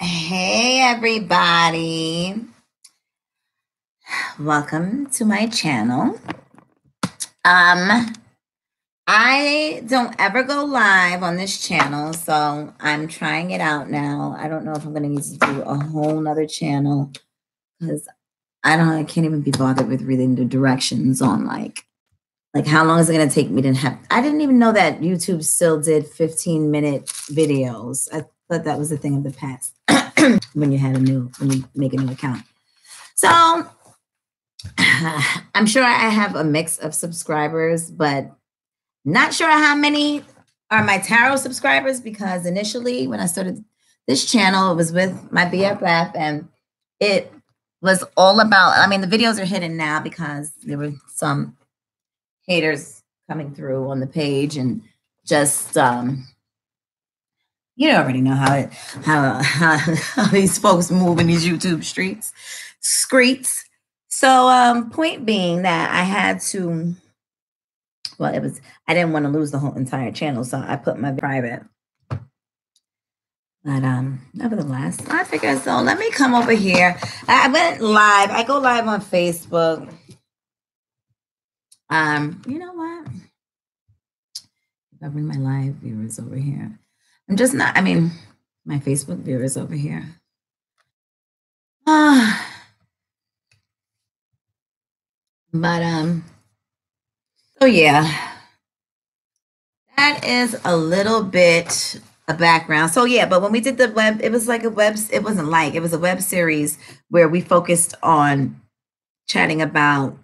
Hey everybody. Welcome to my channel. I don't ever go live on this channel, so I'm trying it out now. I don't know if I'm gonna need to do a whole nother channel because I can't even be bothered with reading the directions on like how long is it gonna take me to have I didn't even know that YouTube still did 15-minute videos. I thought that was a thing of the past when you make a new account. So I'm sure I have a mix of subscribers, but not sure how many are my tarot subscribers because initially when I started this channel, it was with my BFF and it was all about, the videos are hidden now because there were some haters coming through on the page and just, you already know how these folks move in these YouTube streets. So, point being that I had to, I didn't want to lose the whole entire channel, so I put my private. But nevertheless, I figured so. Let me come over here. I went live. I go live on Facebook. You know what? If I bring my live viewers over here, I'm just not. My Facebook viewers over here. But oh yeah, that is a little bit a background. So yeah, but when we did the web, it was like it wasn't like, it was a web series where we focused on chatting about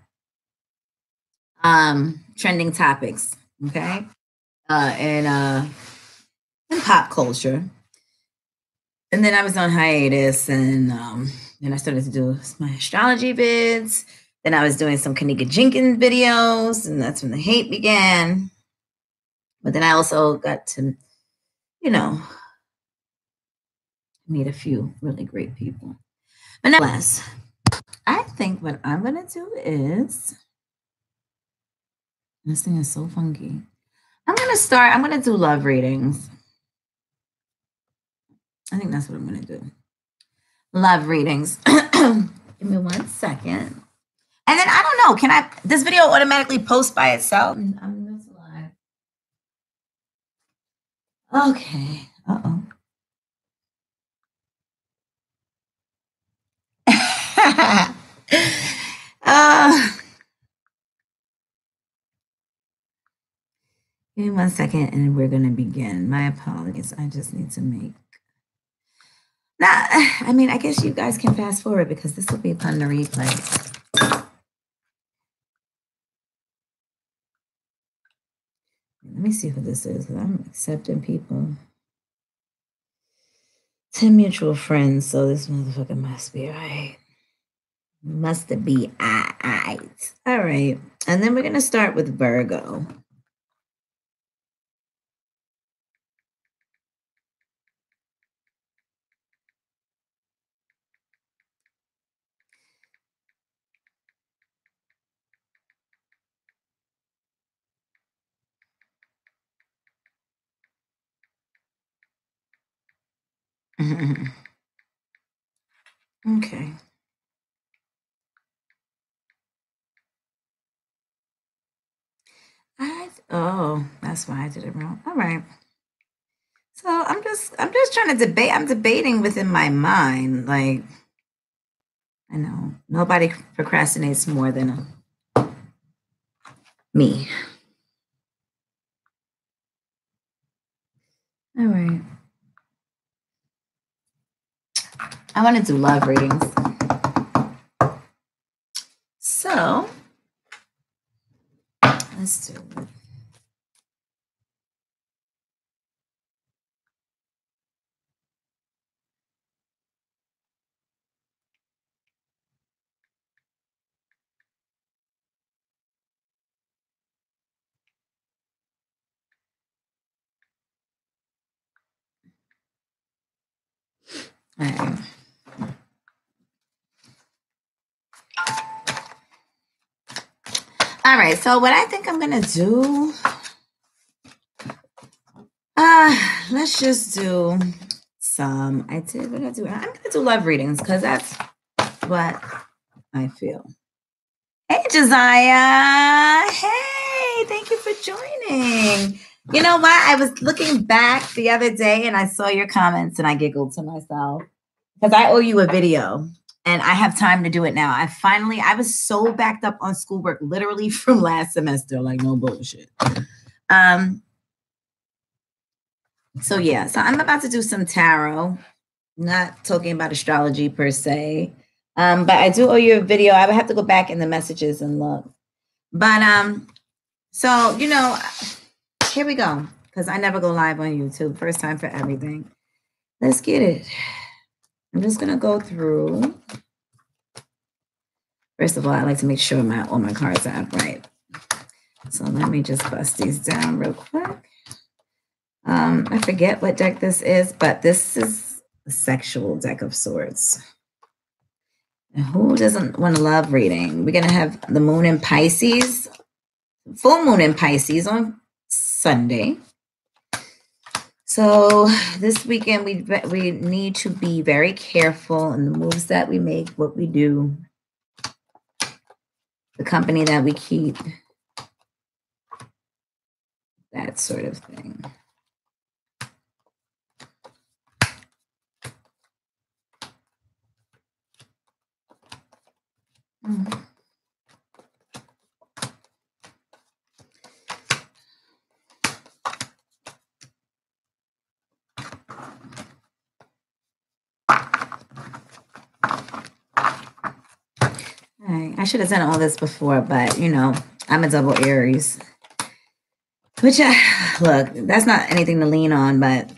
trending topics, okay? And pop culture. And then I was on hiatus and then I started to do my astrology vids. Then I was doing some Kanika Jenkins videos, and that's when the hate began. But then I also got to, meet a few really great people. But nevertheless, I think what I'm going to do is, this thing is so funky. I'm going to do love readings. I think that's what I'm going to do. Love readings. Give me 1 second. And then I don't know, this video automatically post by itself? I'm just live. Okay. Uh-oh. Give me 1 second and we're going to begin. My apologies. I just need to make. Now, I guess you guys can fast forward because this will be fun to replay. Let me see who this is. I'm accepting people. 10 mutual friends, so this motherfucker must be right. Must be right. All right. And then we're going to start with Virgo. Okay. Oh, that's why I did it wrong. All right. So I'm just trying to debate. I'm debating within my mind. Like, I know nobody procrastinates more than me. All right. I want to do love readings. So let's do it. All right. All right. So what I think I'm gonna do, let's just do some. I did. What did I do? I'm gonna do love readings because that's what I feel. Hey, Josiah. Hey, thank you for joining. You know what? I was looking back the other day and I saw your comments and I giggled to myself because I owe you a video and I have time to do it now. I was so backed up on schoolwork literally from last semester, like no bullshit. So yeah, so I'm about to do some tarot, not talking about astrology per se. But I do owe you a video. I would have to go back in the messages and look. But so here we go. Because I never go live on YouTube. First time for everything. Let's get it. I'm just gonna go through. First of all, I like to make sure all my cards are upright. So let me just bust these down real quick. I forget what deck this is, but this is a sexual deck of sorts. And who doesn't want a love reading? We're gonna have the moon in Pisces, full moon in Pisces on Sunday. So this weekend we need to be very careful in the moves that we make, what we do, the company that we keep, that sort of thing. I should have done all this before, but I'm a double Aries. Which, look, that's not anything to lean on, but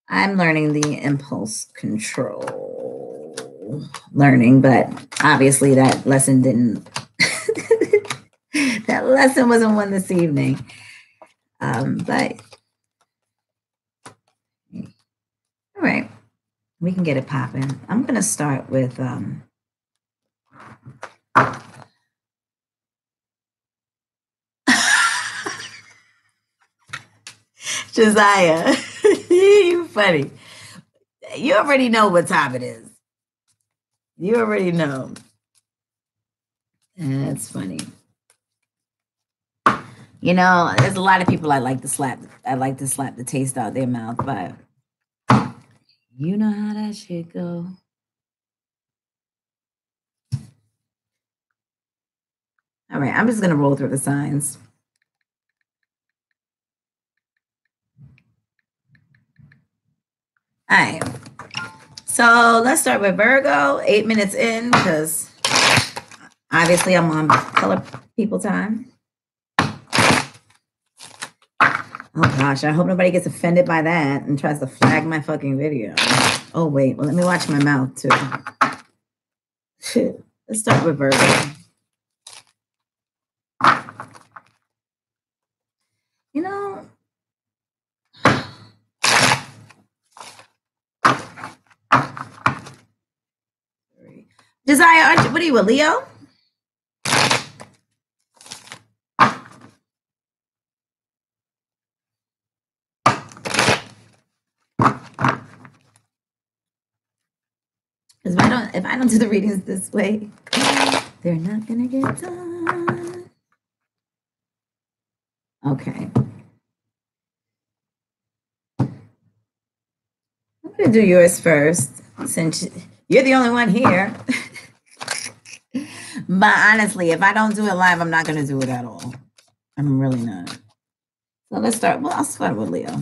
I'm learning the impulse control but obviously that lesson that lesson wasn't one this evening. But all right, we can get it popping. I'm going to start with Josiah. You funny. You already know what time it is. You already know. That's funny. There's a lot of people I like to slap the taste out of their mouth, but you know how that shit go. All right, I'm just going to roll through the signs. All right. So let's start with Virgo, 8 minutes in, because obviously I'm on color people time. Oh gosh, I hope nobody gets offended by that and tries to flag my fucking video. Oh wait, well let me watch my mouth too. Let's start with Virgo. Josiah, what are you, a Leo? Because if I don't do the readings this way, they're not gonna get done. Okay. I'm gonna do yours first, since you're the only one here. But honestly, if I don't do it live, I'm not gonna do it at all. I'm really not. So let's start. Well, I'll start with Leo.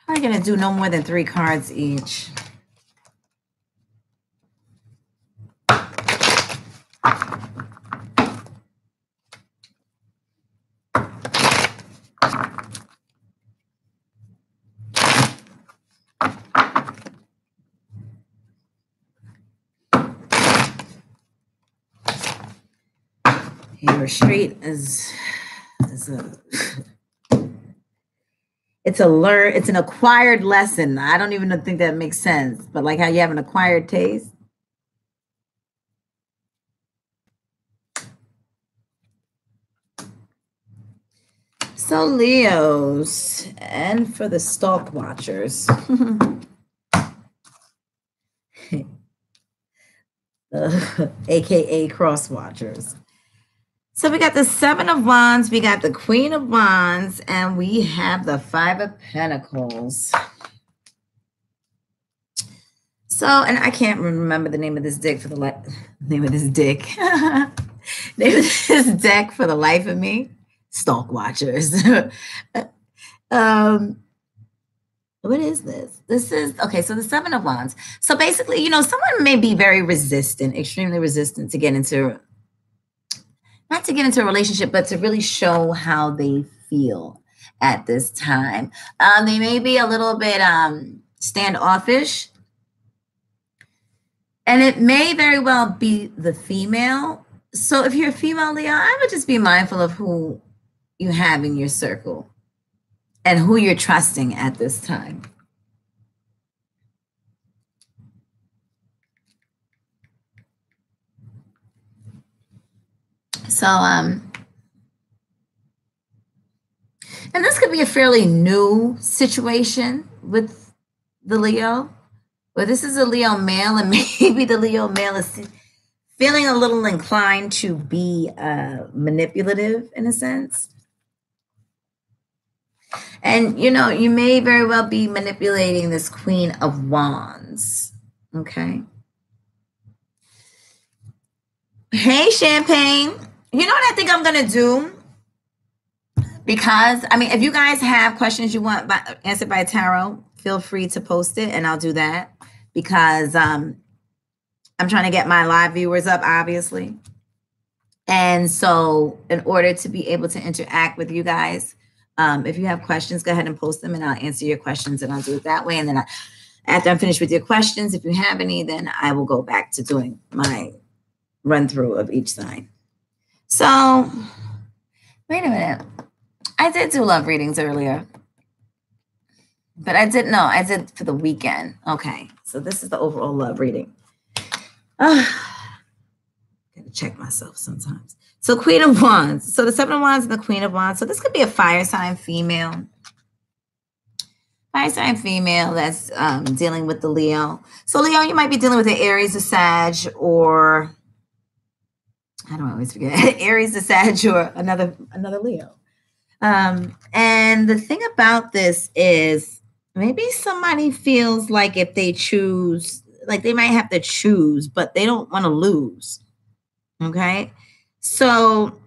Probably gonna do no more than 3 cards each. Your street is it's an acquired lesson. I don't even think that makes sense, but like how you have an acquired taste. So Leos, and for the stalk watchers, aka cross watchers. So we got the Seven of Wands, we got the Queen of Wands, and we have the Five of Pentacles. So, and I can't remember the name of this deck for the name of this deck. Name of this deck for the life of me. Stalk watchers. What is this? This is okay. So the Seven of Wands. So basically, someone may be very resistant, extremely resistant to get into, not to get into a relationship, but to really show how they feel at this time. They may be a little bit standoffish. And it may very well be the female. So if you're a female, Leo, I would just be mindful of who you have in your circle and who you're trusting at this time. So, and this could be a fairly new situation with the Leo. But this is a Leo male, and maybe the Leo male is feeling a little inclined to be manipulative in a sense. And, you may very well be manipulating this Queen of Wands. Okay. Hey, Champagne. You know what I think I'm going to do? Because, if you guys have questions you want answered by tarot, feel free to post it, and I'll do that. Because I'm trying to get my live viewers up, obviously. And so in order to be able to interact with you guys, if you have questions, go ahead and post them and I'll answer your questions, and I'll do it that way. And then after I'm finished with your questions, if you have any, then I will go back to doing my run through of each sign. So wait a minute. I did do love readings earlier. But I did for the weekend. Okay, so this is the overall love reading. Gotta check myself sometimes. So Queen of Wands. So the Seven of Wands and the Queen of Wands. So this could be a fire sign female. Fire sign female that's dealing with the Leo. So Leo, you might be dealing with the Aries, the Sag, or I don't always forget Aries, the Sag, or another Leo. And the thing about this is, maybe somebody feels like if they choose, like they might have to choose, but they don't want to lose. Okay. So,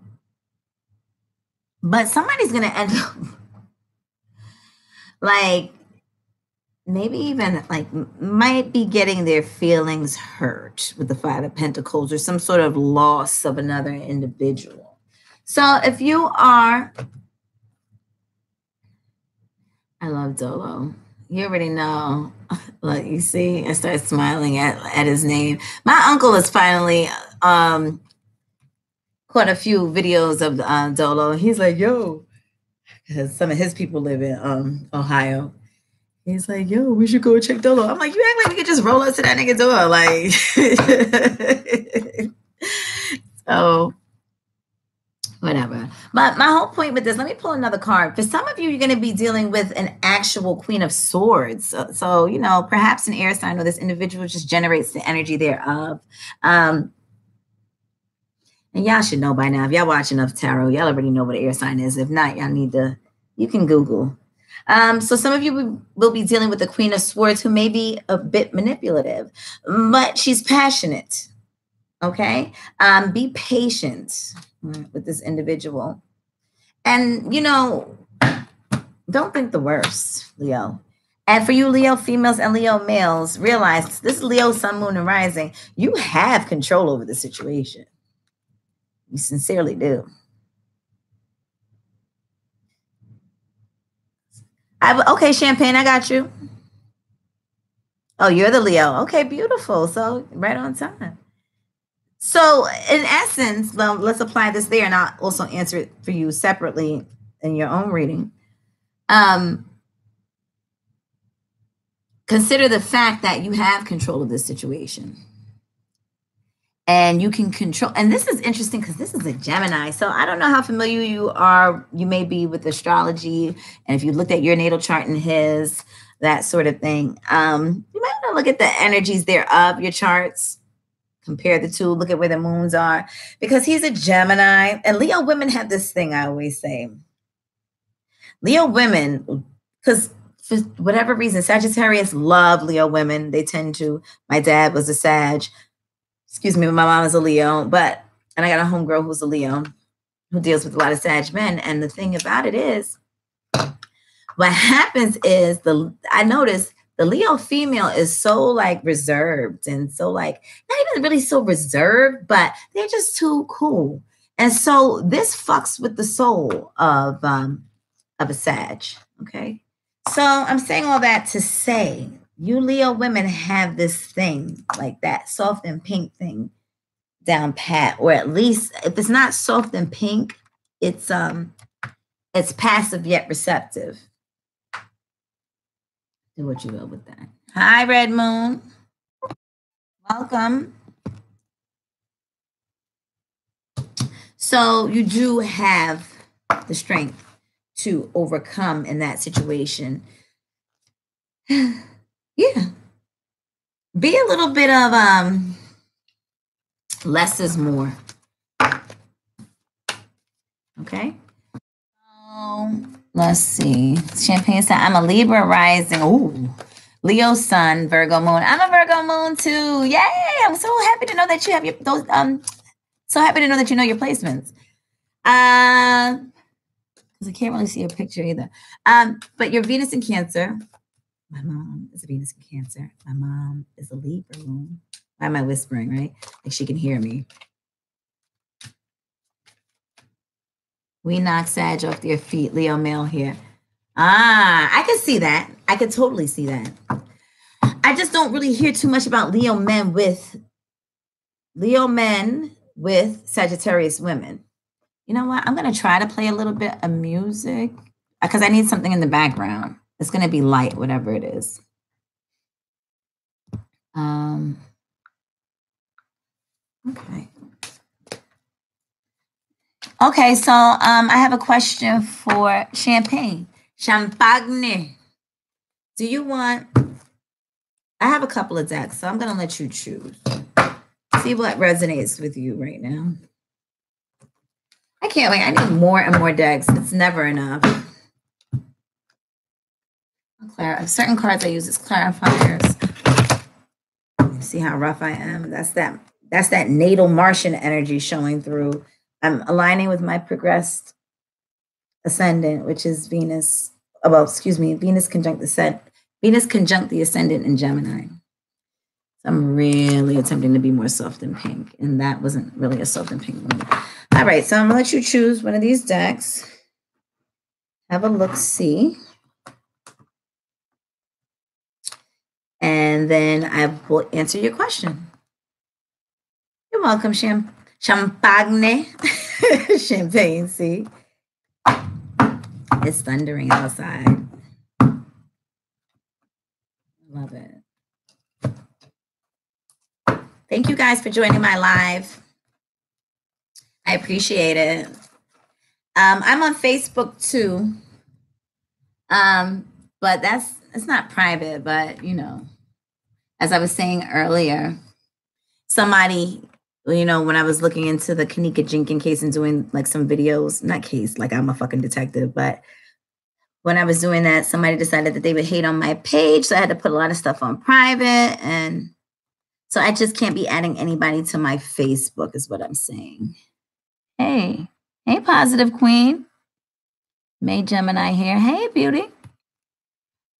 but somebody's going to end up like maybe even like might be getting their feelings hurt with the Five of Pentacles or some sort of loss of another individual. So if you are, I love Dolo. You already know. Look, you see, I start smiling at his name. My uncle has finally caught a few videos of Dolo. He's like, yo, because some of his people live in Ohio. He's like, yo, we should go check Dolo. I'm like, you act like we could just roll up to that nigga door. Like, so whatever. But my whole point with this, let me pull another card. For some of you, you're going to be dealing with an actual Queen of Swords. So, perhaps an air sign or this individual just generates the energy thereof. And y'all should know by now. If y'all watch enough tarot, y'all already know what an air sign is. If not, you can Google. So some of you will be dealing with the Queen of Swords who may be a bit manipulative, but she's passionate. Okay. Be patient with this individual. And, don't think the worst, Leo. And for you, Leo females and Leo males, realize this is Leo, Sun, Moon, and Rising. You have control over the situation. You sincerely do. Okay, Champagne, I got you. Oh, you're the Leo. Okay, beautiful. So right on time. So in essence, let's apply this there, and I'll also answer it for you separately in your own reading. Consider the fact that you have control of this situation. and you can control. And this is interesting because this is a Gemini. So I don't know how familiar you may be with astrology, and if you looked at your natal chart and his, that sort of thing. You might want to look at the energies there of your charts, compare the two, look at where the moons are, because he's a Gemini. And Leo women have this thing I always say. Leo women, because for whatever reason, Sagittarius love Leo women. They tend to. My dad was a Sag. Excuse me, my mom is a Leo, and I got a homegirl who's a Leo who deals with a lot of Sag men. And the thing about it is, what happens is I notice the Leo female is so like reserved and so like not even really so reserved, but they're just too cool. And so this fucks with the soul of a Sag. Okay. So I'm saying all that to say you Leo women have this thing like that soft and pink thing down pat, or at least if it's not soft and pink, it's passive yet receptive. Do what you will with that. Hi, Red Moon. Welcome. So you do have the strength to overcome in that situation. Yeah. Be a little bit of less is more. Okay. Let's see. Champagne said, I'm a Libra rising. Ooh. Leo sun, Virgo moon. I'm a Virgo moon too. Yay. I'm so happy to know that you have those so happy to know that you know your placements. Because I can't really see a picture either. But your Venus in Cancer. My mom is a Venus in Cancer. My mom is a Libra moon. Why am I whispering, right? Like she can hear me. We knock Sag off their feet. Leo male here. I can see that. I could totally see that. I just don't really hear too much about Leo men with Sagittarius women. You know what? I'm going to try to play a little bit of music because I need something in the background. It's going to be light, whatever it is. Okay. Okay, so I have a question for Champagne. Champagne. Do you want... I have a couple of decks, so I'm going to let you choose. See what resonates with you right now. I can't wait. I need more and more decks. It's never enough. Certain cards I use as clarifiers. See how rough I am? That's that natal Martian energy showing through. I'm aligning with my progressed ascendant, which is Venus. Venus conjunct the ascendant in Gemini. So I'm really attempting to be more soft and pink, and that wasn't really a soft and pink one. All right, so I'm gonna let you choose one of these decks. Have a look-see. And then I will answer your question. You're welcome, Champagne. Champagne, see? It's thundering outside. Love it. Thank you guys for joining my live. I appreciate it. I'm on Facebook too. But it's not private, but you know, as I was saying earlier, somebody, you know, when I was looking into the Kenneka Jenkins case and doing like some videos, not case, like I'm a fucking detective, but when I was doing that, somebody decided that they would hate on my page. So I had to put a lot of stuff on private. And so I just can't be adding anybody to my Facebook is what I'm saying. Hey, Positive Queen. May Gemini here. Hey, beauty.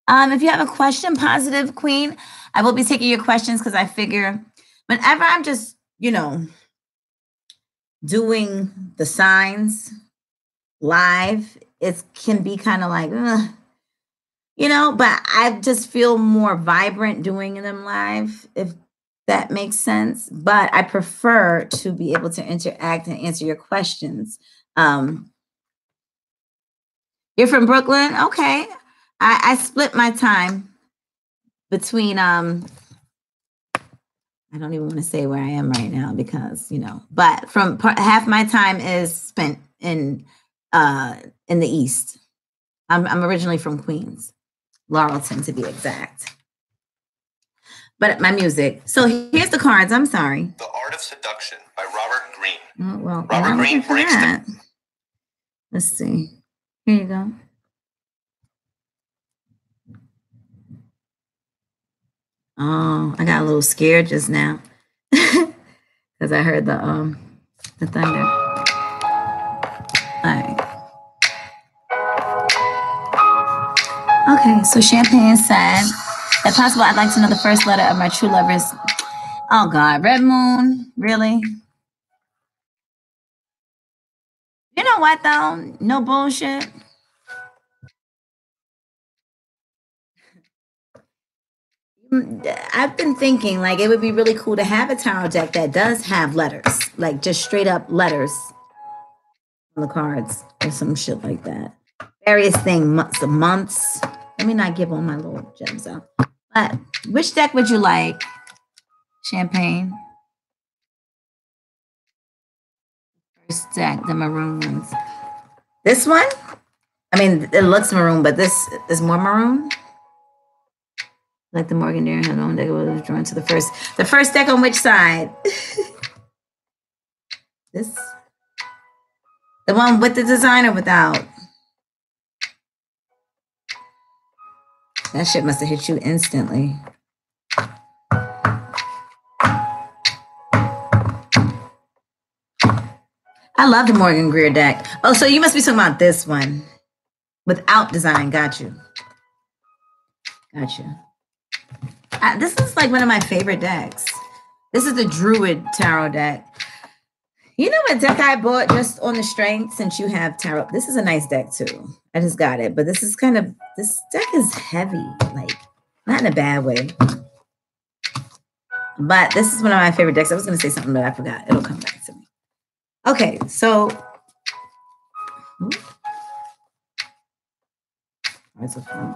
If you have a question, Positive Queen, I will be taking your questions because I figure whenever I'm just, you know, doing the signs live, it can be kind of like, you know, but I just feel more vibrant doing them live, if that makes sense. But I prefer to be able to interact and answer your questions. You're from Brooklyn? Okay. I split my time between, I I don't even want to say where I am right now because, you know, but half my time is spent in the East. I'm originally from Queens, Laurelton to be exact. But my music. So here's the cards. I'm sorry. The Art of Seduction by Robert Greene. Oh, well, Robert Greene breaks that. Let's see. Here you go. Oh, I got a little scared just now because I heard the thunder. All right. Okay, so Champagne said, if possible, I'd like to know the first letter of my true lover's. Oh God, Red Moon, really? You know what though? No bullshit. I've been thinking like it would be really cool to have a tarot deck that does have letters, like just straight up letters on the cards or some shit like that. Various things, months. Let me not give all my little gems out. But which deck would you like, Champagne? First deck, the maroon ones. This one? I mean, it looks maroon, but this is more maroon. Like the Morgan Deere had own deck was drawn to the first deck on which side? This? The one with the design or without? That shit must have hit you instantly. I love the Morgan Greer deck. Oh, so you must be talking about this one. Without design. Got you. Got you. This is like one of my favorite decks. This is the Druid Tarot deck. You know what deck I bought just on the strength since you have tarot? This is a nice deck too. I just got it. But this deck is heavy. Like, not in a bad way. But this is one of my favorite decks. I was going to say something, but I forgot. It'll come back to me. Okay, so. Where's the phone?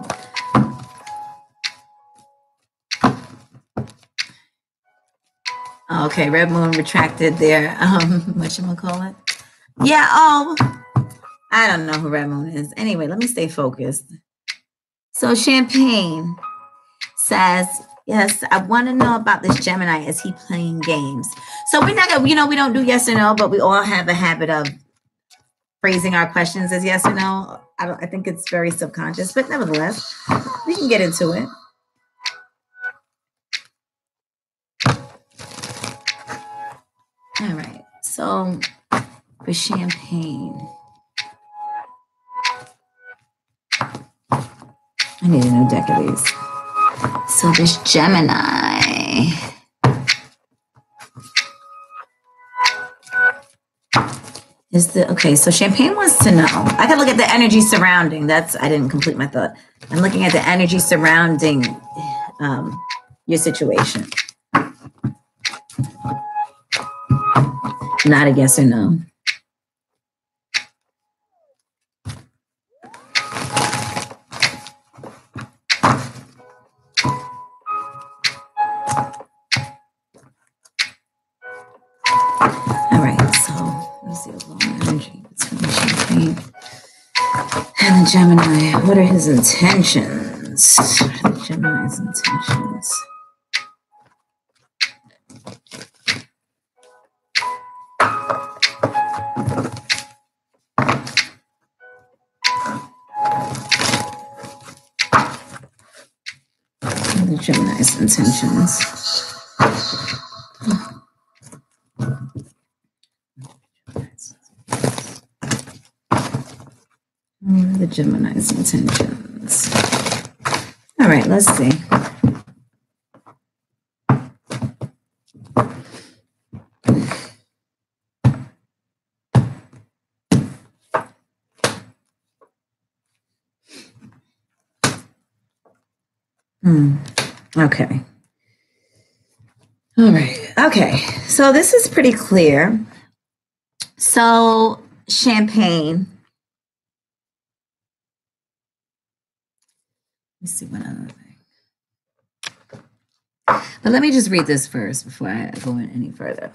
Okay, Red Moon retracted their, whatchamacallit? Yeah, I don't know who Red Moon is. Anyway, let me stay focused. So Champagne says, yes, I want to know about this Gemini. Is he playing games? So we're not going to, we don't do yes or no, but we all have a habit of phrasing our questions as yes or no. I think it's very subconscious, but nevertheless, we can get into it. All right, so for Champagne, I need a new deck of these. So this Gemini. Okay, so Champagne wants to know. I can look at the energy surrounding. I didn't complete my thought. I'm looking at the energy surrounding your situation. Not a yes or no. All right, so let's see the long energy between Champagne and the Gemini. What are his intentions? What are the Gemini's intentions? The Gemini's intentions. The Gemini's intentions. All right, let's see. Okay. All right. Okay. So this is pretty clear. So Champagne. Let's see one other thing. But let me just read this first before I go in any further.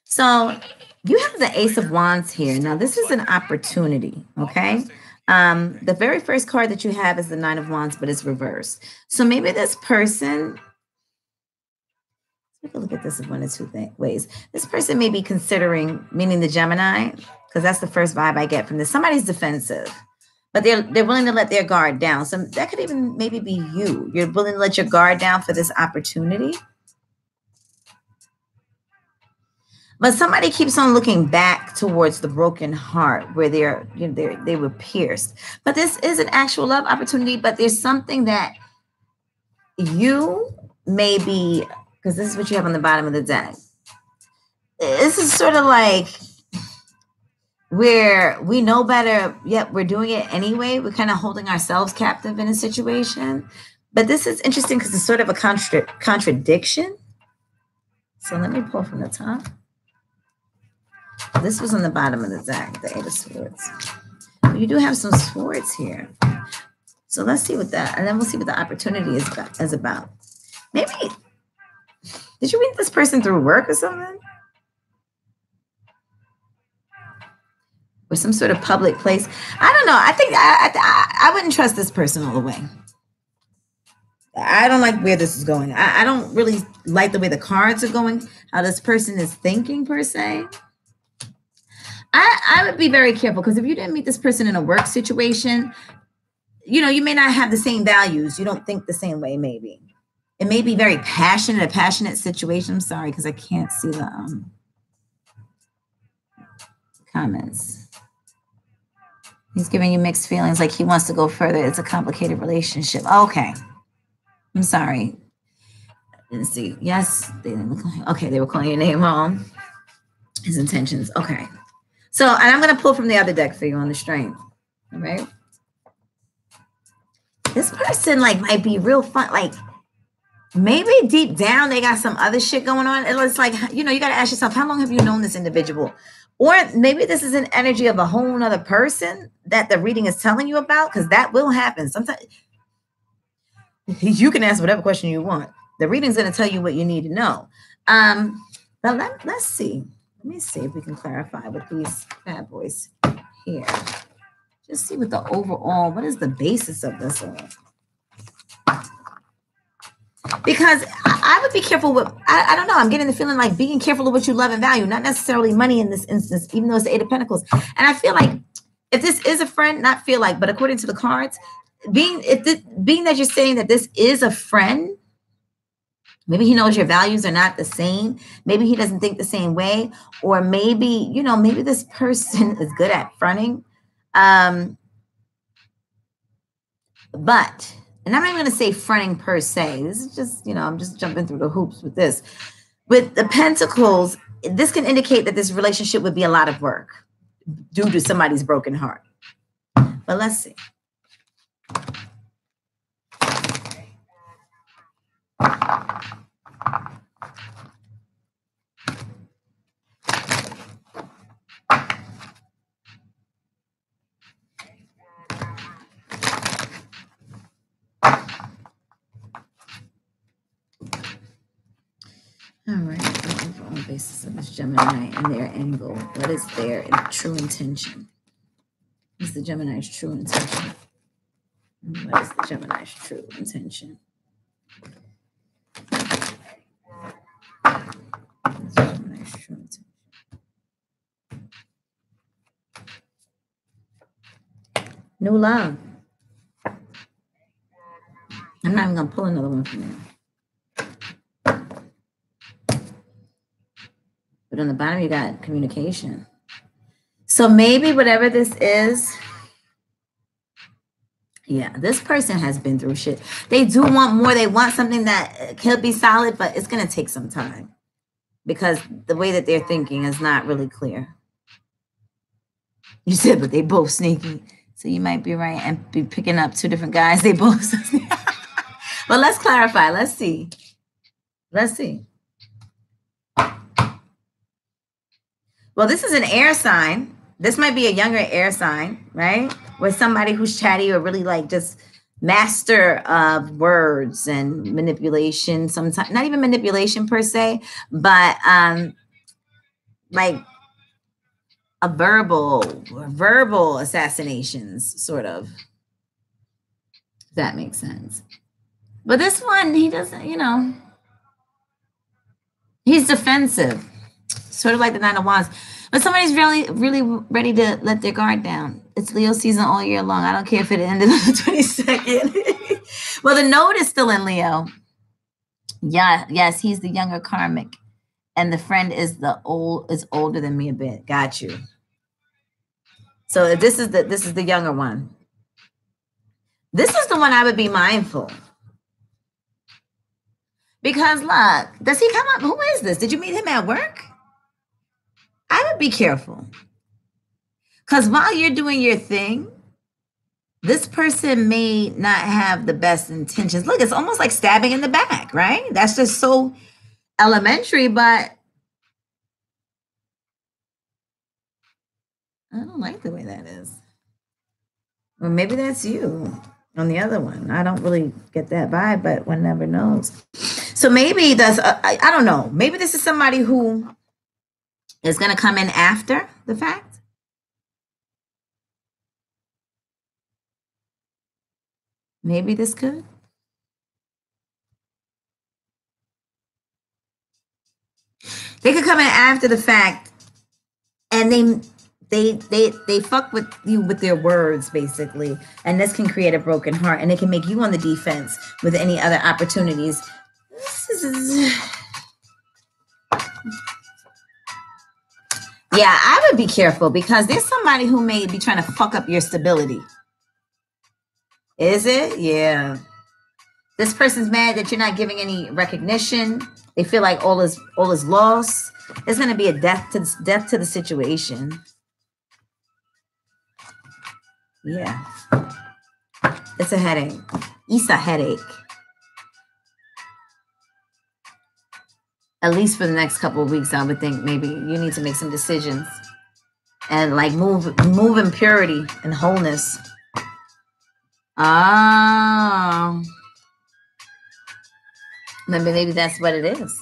So you have the Ace of Wands here. Now, this is an opportunity, okay? The very first card that you have is the Nine of Wands, but it's reversed. So maybe this person, take a look at this in one of two ways. This person may be considering, meaning the Gemini, because that's the first vibe I get from this. Somebody's defensive, but they're willing to let their guard down. So that could even maybe be you. You're willing to let your guard down for this opportunity. But somebody keeps on looking back towards the broken heart where they were pierced. But this is an actual love opportunity, but there's something that you may be, because this is what you have on the bottom of the deck. This is sort of like where we know better, yet we're doing it anyway. We're kind of holding ourselves captive in a situation. But this is interesting because it's sort of a contradiction. So let me pull from the top. This was on the bottom of the deck, the Eight of Swords. You do have some swords here. So let's see what that, and then we'll see what the opportunity is about. Maybe, did you meet this person through work or something? Or some sort of public place? I don't know. I think I wouldn't trust this person all the way. I don't like where this is going. I don't really like the way the cards are going, how this person is thinking per se. I would be very careful because if you didn't meet this person in a work situation, you may not have the same values. You don't think the same way, maybe. It may be very passionate, a passionate situation. I'm sorry because I can't see the comments. He's giving you mixed feelings, like he wants to go further. It's a complicated relationship. Okay. I'm sorry. Didn't see. Yes, they didn't look like, okay, they were calling your name wrong. His intentions. Okay. So, and I'm going to pull from the other deck for you on the strength. All right. This person might be real fun. Maybe deep down they got some other shit going on. It's like, you got to ask yourself, how long have you known this individual? Or maybe this is an energy of a whole other person that the reading is telling you about, because that will happen. Sometimes you can ask whatever question you want. The reading's going to tell you what you need to know. But let's see. Let me see if we can clarify with these bad boys here. Just see what the overall, what is the basis of this all? Because I would be careful with, I don't know, I'm getting the feeling like being careful of what you love and value, not necessarily money in this instance, even though it's the Eight of Pentacles. And I feel like if this is a friend, not feel like, but according to the cards, being that you're saying that this is a friend, maybe he knows your values are not the same. Maybe he doesn't think the same way. Or maybe, maybe this person is good at fronting. But, and I'm not even going to say fronting per se. This is just, I'm just jumping through the hoops with this. With the Pentacles, this can indicate that this relationship would be a lot of work due to somebody's broken heart. But let's see. All right, the overall basis of this Gemini and their angle. What is their true intention? What is the Gemini's true intention? What is the Gemini's true intention? What is the Gemini's true intention? New love. I'm not even going to pull another one from there. But on the bottom, you got communication. So maybe whatever this is, yeah, this person has been through shit. They do want more. They want something that could be solid, but it's going to take some time because the way that they're thinking is not really clear. You said, but they both sneaky. So you might be right and be picking up two different guys. They both. But let's clarify. Let's see. Let's see. Well, this is an air sign. This might be a younger air sign, right? With somebody who's chatty or really just master of words and manipulation. Sometimes not even manipulation per se, but like a verbal assassinations, sort of. If that makes sense. But this one, he doesn't, he's defensive, sort of like the Nine of Wands. But somebody's really, really ready to let their guard down. It's Leo season all year long. I don't care if it ended on the 22nd. Well, the node is still in Leo. Yeah, yes, he's the younger karmic. And the friend is older than me a bit. Got you. So this is the younger one. This is the one I would be mindful. Because look, does he come up? Who is this? Did you meet him at work? I would be careful. Because while you're doing your thing, this person may not have the best intentions. Look, it's almost like stabbing in the back, right? That's just so elementary, but I don't like the way that is. Or maybe that's you on the other one. I don't really get that vibe, but one never knows. So maybe that's, I don't know. Maybe this is somebody who is going to come in after the fact. Maybe this could. They could come in after the fact, and they fuck with you with their words, basically. And this can create a broken heart, and it can make you on the defense with any other opportunities. Yeah, I would be careful because there's somebody who may be trying to fuck up your stability. Is it? Yeah. This person's mad that you're not giving any recognition. They feel like all is lost. It's going to be a death to the situation. Yeah. It's a headache. It's a headache. At least for the next couple of weeks, I would think maybe you need to make some decisions and like move in purity and wholeness. Oh. Maybe that's what it is.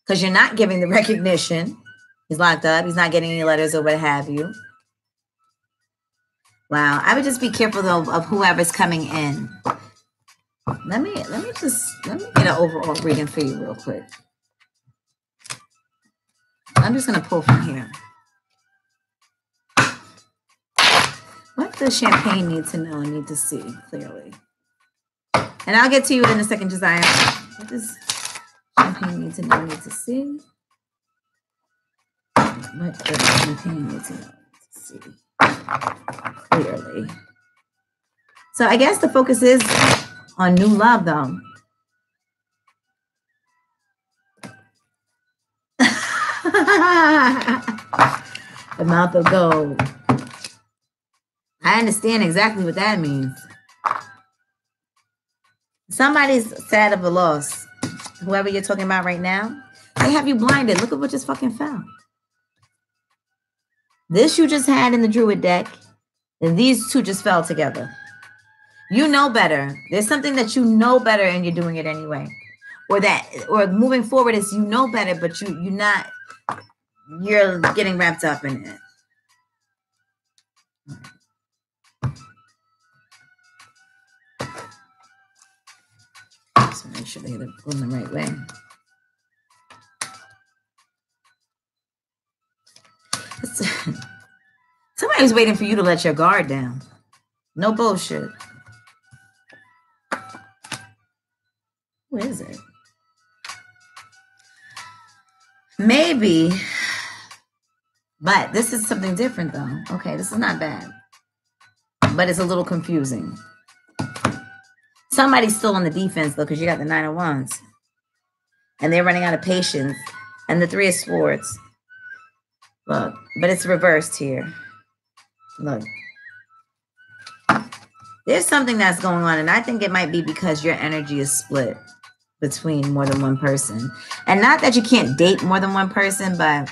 Because you're not giving the recognition. He's locked up. He's not getting any letters or what have you. Wow. I would just be careful though of whoever's coming in. Let me get an overall reading for you real quick. I'm just going to pull from here. What does Champagne need to know and need to see clearly? And I'll get to you in a second, Josiah. What does Champagne need to know and need to see? What does Champagne need to know and to see clearly? So I guess the focus is on new love, though. The mouth of gold. I understand exactly what that means. Somebody's sad of a loss. Whoever you're talking about right now, they have you blinded. Look at what just fucking fell. This you just had in the Druid deck, and these two just fell together. You know better. There's something that you know better and you're doing it anyway. Or moving forward is you know better, but you're getting wrapped up in it. So make sure they're going the right way. Somebody's waiting for you to let your guard down. No bullshit. Who is it? Maybe. But this is something different, though. Okay, this is not bad. But it's a little confusing. Somebody's still on the defense, though, because you got the Nine of Wands. And they're running out of patience. And the Three of Swords. Look, but it's reversed here. Look. There's something that's going on, and I think it might be because your energy is split between more than one person. And not that you can't date more than one person, but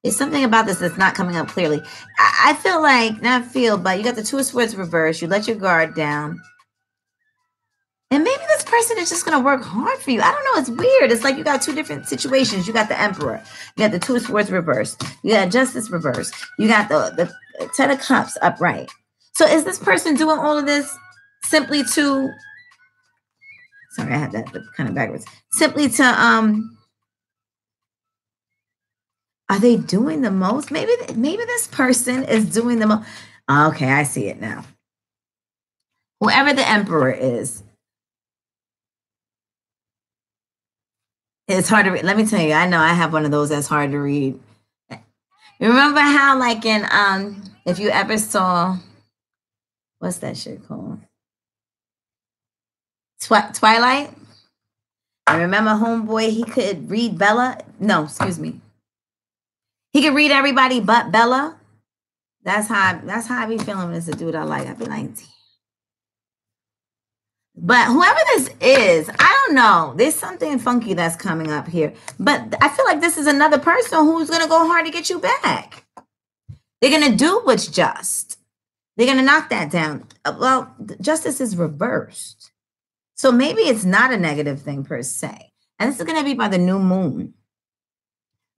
There's something about this that's not coming up clearly. I feel like, not feel, but you got the Two of Swords reversed. You let your guard down. And maybe this person is just going to work hard for you. I don't know. It's weird. It's like you got two different situations. You got the Emperor. You got the Two of Swords reversed. You got Justice reversed. You got the Ten of Cups upright. So is this person doing all of this simply to... Sorry, I had that kind of backwards. Simply to... Are they doing the most? Maybe this person is doing the most. Okay, I see it now. Whoever the Emperor is, it's hard to read. Let me tell you, I know I have one of those that's hard to read. Remember how, like in if you ever saw, what's that shit called? Twilight? I remember homeboy, he could read Bella. No, excuse me. He could read everybody but Bella. That's how I be feeling when it's a dude I like. I be like, damn. But whoever this is, I don't know. There's something funky that's coming up here. But I feel like this is another person who's going to go hard to get you back. They're going to do what's just. They're going to knock that down. Well, justice is reversed. So maybe it's not a negative thing per se. And this is going to be by the new moon.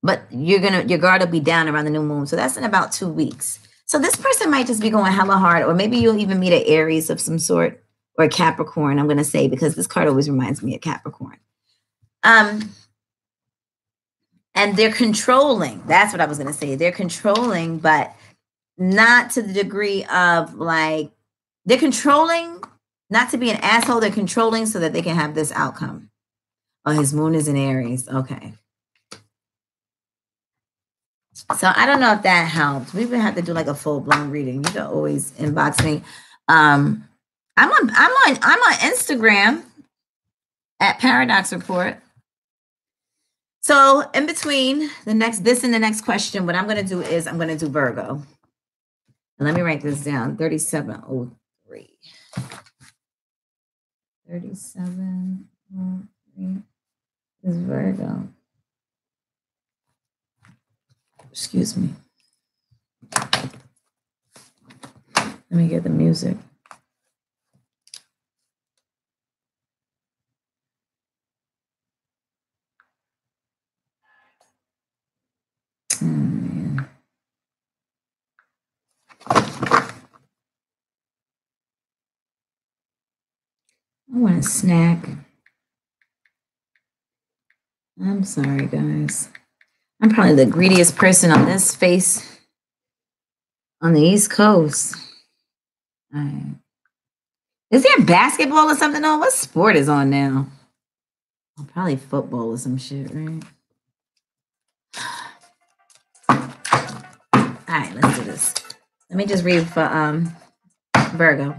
But your guard will be down around the new moon. So that's in about 2 weeks. So this person might just be going hella hard. Or maybe you'll even meet an Aries of some sort. Or Capricorn, I'm going to say, because this card always reminds me of Capricorn. And they're controlling. That's what I was going to say. They're controlling, but not to the degree of like, they're controlling, not to be an asshole. They're controlling so that they can have this outcome. Oh, his moon is in Aries. Okay. So I don't know if that helps. We would have to do like a full-blown reading. You can always inbox me. I'm on Instagram at Paradox Report. So in between this and the next question, what I'm going to do is I'm going to do Virgo. And let me write this down. 3703. 3703 is Virgo. Excuse me. Let me get the music. Oh, man. I want a snack. I'm sorry, guys. I'm probably the greediest person on this face on the East Coast. All right. Is there basketball or something on? What sport is on now? Oh, probably football or some shit, right? All right, let's do this. Let me just read for Virgo.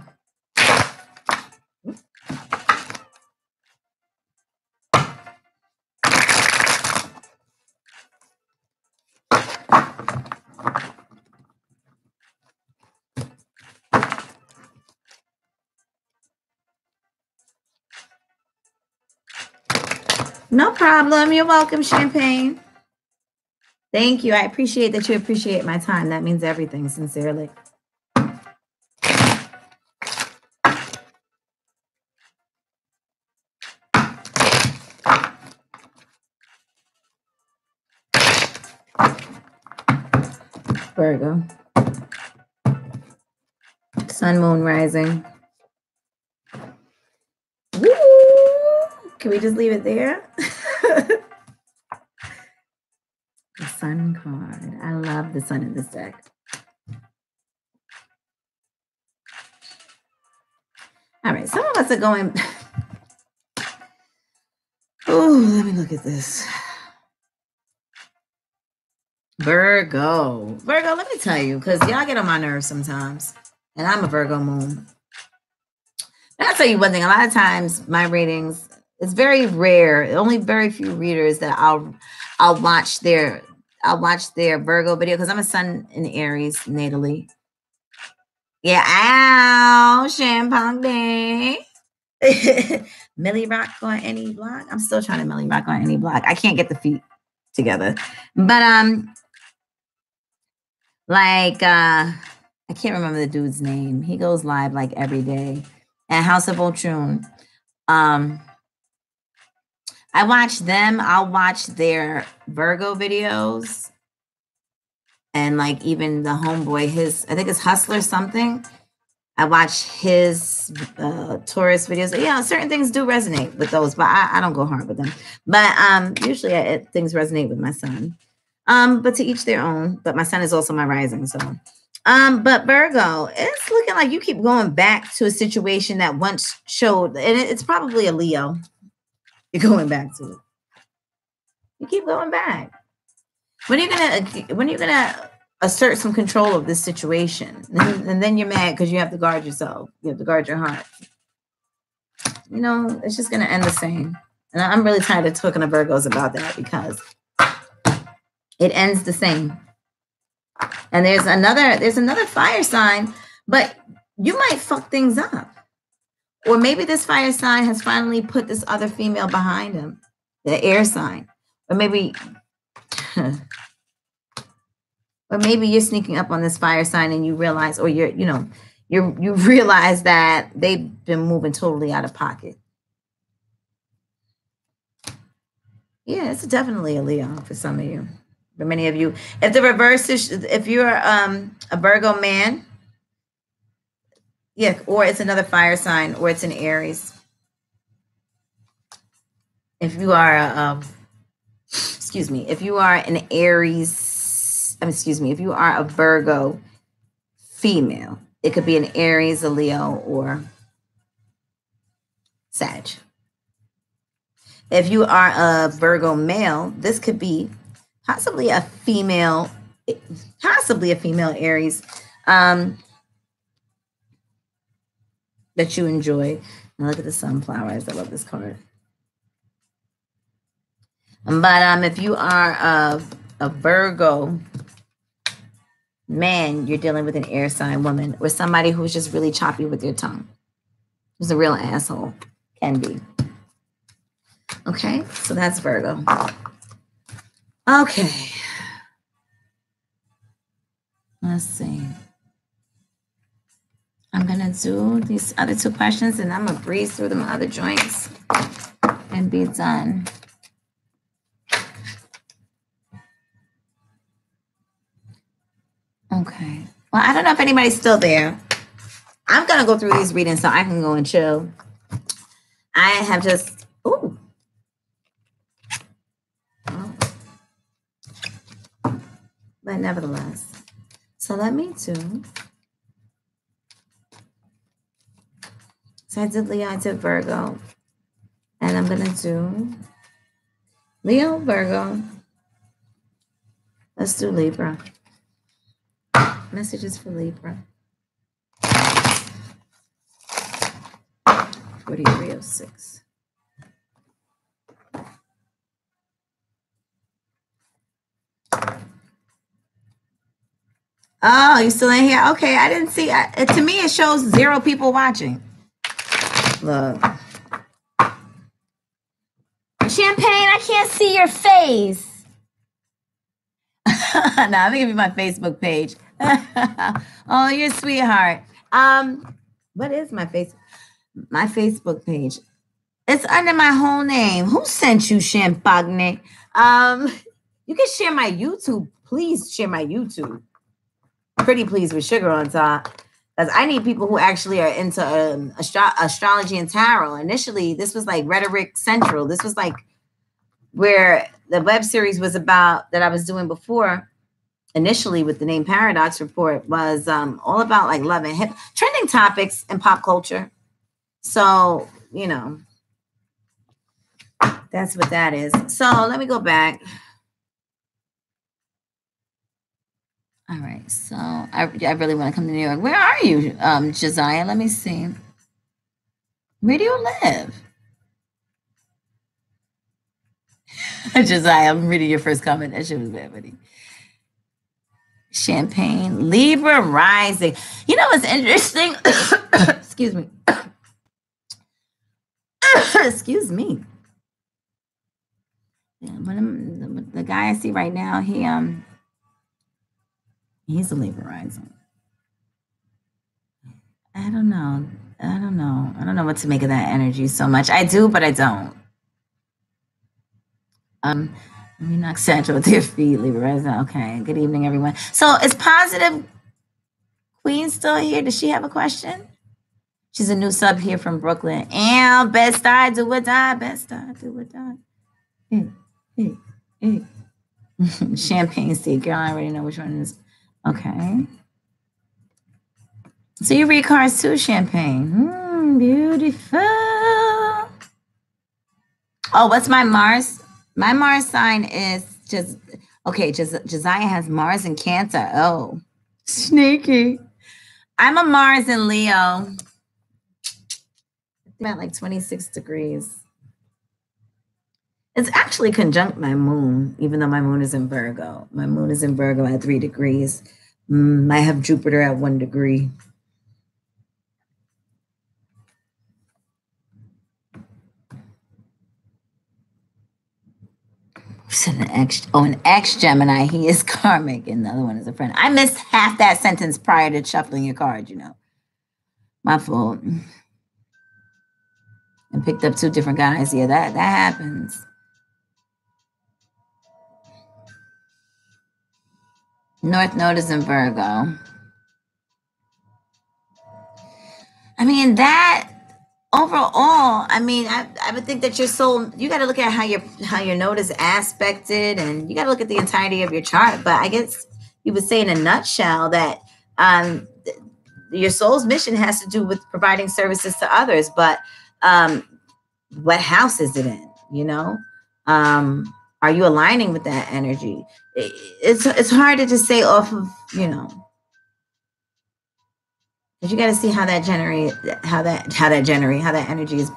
No problem. You're welcome, Champagne. Thank you. I appreciate that you appreciate my time. That means everything, sincerely. Virgo. Sun, moon, rising. Woo! Can we just leave it there? The sun card. I love the sun in this deck. All right, some of us are going. Oh, let me look at this. Virgo, let me tell you, because y'all get on my nerves sometimes. And I'm a Virgo moon. And I'll tell you one thing. A lot of times my readings, it's very rare. Only very few readers that I'll watch their Virgo video, because I'm a sun in Aries natally. Yeah, ow, Champagne. Millie Rock on any block. I'm still trying to Millie Rock on any block. I can't get the feet together. But Like I can't remember the dude's name. He goes live like every day at House of Otrun. Um, I watch them. I'll watch their Virgo videos, and like even the homeboy, his I think it's Hustler something. I watch his Taurus videos. Yeah, certain things do resonate with those, but I don't go hard with them. But usually things resonate with my son. But to each their own. But my son is also my rising, so. But Virgo, it's looking like you keep going back to a situation that once showed, and it's probably a Leo. You're going back to it. You keep going back. When are you gonna assert some control of this situation? And then you're mad because you have to guard yourself. You have to guard your heart. You know, it's just gonna end the same. And I'm really tired of talking to Virgos about that because it ends the same. And there's another fire sign, but you might fuck things up. Or maybe this fire sign has finally put this other female behind him, the air sign. Or maybe or maybe you're sneaking up on this fire sign and you realize, or you realize that they've been moving totally out of pocket. Yeah, it's definitely a Leo for some of you. For many of you, if the reverse is, if you're a Virgo man, yeah, or it's another fire sign, or it's an Aries. If you are, excuse me, if you are an Aries, if you are a Virgo female, it could be an Aries, a Leo, or Sag. If you are a Virgo male, this could be possibly a female Aries that you enjoy. Now look at the sunflowers. I love this card. But if you are a Virgo man, you're dealing with an air sign woman or somebody who's just really choppy with their tongue. Who's a real asshole. Can be. Okay, so that's Virgo. Okay. Let's see. I'm going to do these other two questions and I'm going to breeze through them other joints and be done. Okay. Well, I don't know if anybody's still there. I'm going to go through these readings so I can go and chill. I have just, ooh. Oh. But nevertheless. So let me do. So I did Leo, I did Virgo. And I'm going to do Leo, Virgo. Let's do Libra. Messages for Libra. 4306. Oh, you still in here? Okay, I didn't see. To me, it shows 0 people watching. Look. Champagne, I can't see your face. Now, let me give you my Facebook page. Oh, you're a sweetheart. What is my Facebook page? It's under my whole name. Who sent you Champagne? You can share my YouTube. Please share my YouTube. Pretty please with sugar on top. Because I need people who actually are into astrology and tarot. Initially, this was like Rhetoric Central. This was like where the web series was about that I was doing before. Initially with the name Paradox Report was all about like love and hip trending topics in pop culture. So, you know, that's what that is. So let me go back. All right. So I really want to come to New York. Where are you, Josiah? Let me see. Where do you live? Josiah, I'm reading your first comment. That shit was bad, buddy. Champagne, Libra rising. You know what's interesting? Excuse me. Excuse me. Yeah, the guy I see right now, he He's a Libra rising. I don't know. I don't know. I don't know what to make of that energy so much. I do, but I don't. Let me knock Sandra with their feet, Libra rising. Okay. Good evening, everyone. So is Positive Queen still here? Does she have a question? She's a new sub here from Brooklyn. And best I do or die. Best I do or die. Hey, hey, hey. Champagne State. Girl, I already know which one it is. Okay. So you read cards too, Champagne. Beautiful. Oh, what's my Mars? My Mars sign is just okay. Josiah has Mars in Cancer. Oh, sneaky. I'm a Mars in Leo. I'm at like 26 degrees. It's actually conjunct my moon, even though my moon is in Virgo. My moon is in Virgo at 3 degrees. I have Jupiter at 1 degree. An ex Gemini. He is karmic, and the other one is a friend. I missed half that sentence prior to shuffling your card. My fault. And picked up 2 different guys. Yeah, that happens. North Node is in Virgo. I mean, that overall, I mean, I would think that your soul, you got to look at how your node is aspected, and you got to look at the entirety of your chart. But I guess you would say in a nutshell that your soul's mission has to do with providing services to others. But what house is it in? Are you aligning with that energy? It's hard to just say off of, but you got to see how that energy is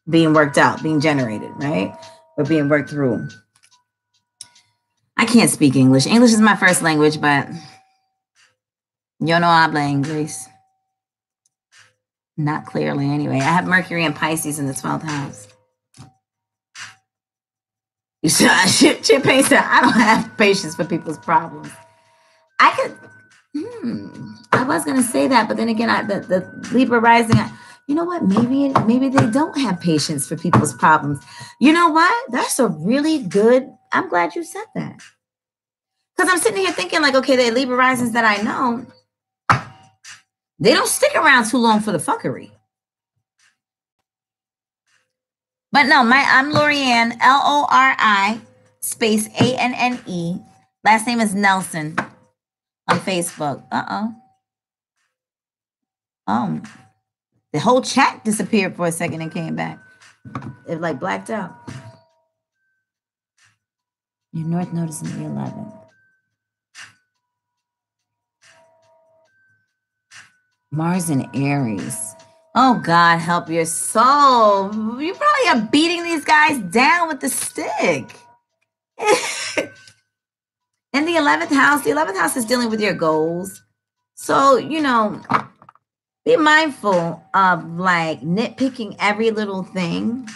being worked out, being generated, right? Or being worked through. I can't speak English. English is my first language, but yo no habla inglés. Not clearly, anyway. I have Mercury and Pisces in the 12th house. Champagne said, I don't have patience for people's problems. I could. I was gonna say that, but then again, the Libra rising. You know what? Maybe they don't have patience for people's problems. You know what? That's a really good. I'm glad you said that, because I'm sitting here thinking like, okay, the Libra risings that I know, they don't stick around too long for the fuckery. But no, I'm Lorianne, Lori space ANNE. Last name is Nelson on Facebook. The whole chat disappeared for a second and came back. It like blacked out. Your North Node is in the 11th. Mars in Aries. Oh, God, help your soul. You probably are beating these guys down with the stick. In the 11th house is dealing with your goals. So, be mindful of like nitpicking every little thing.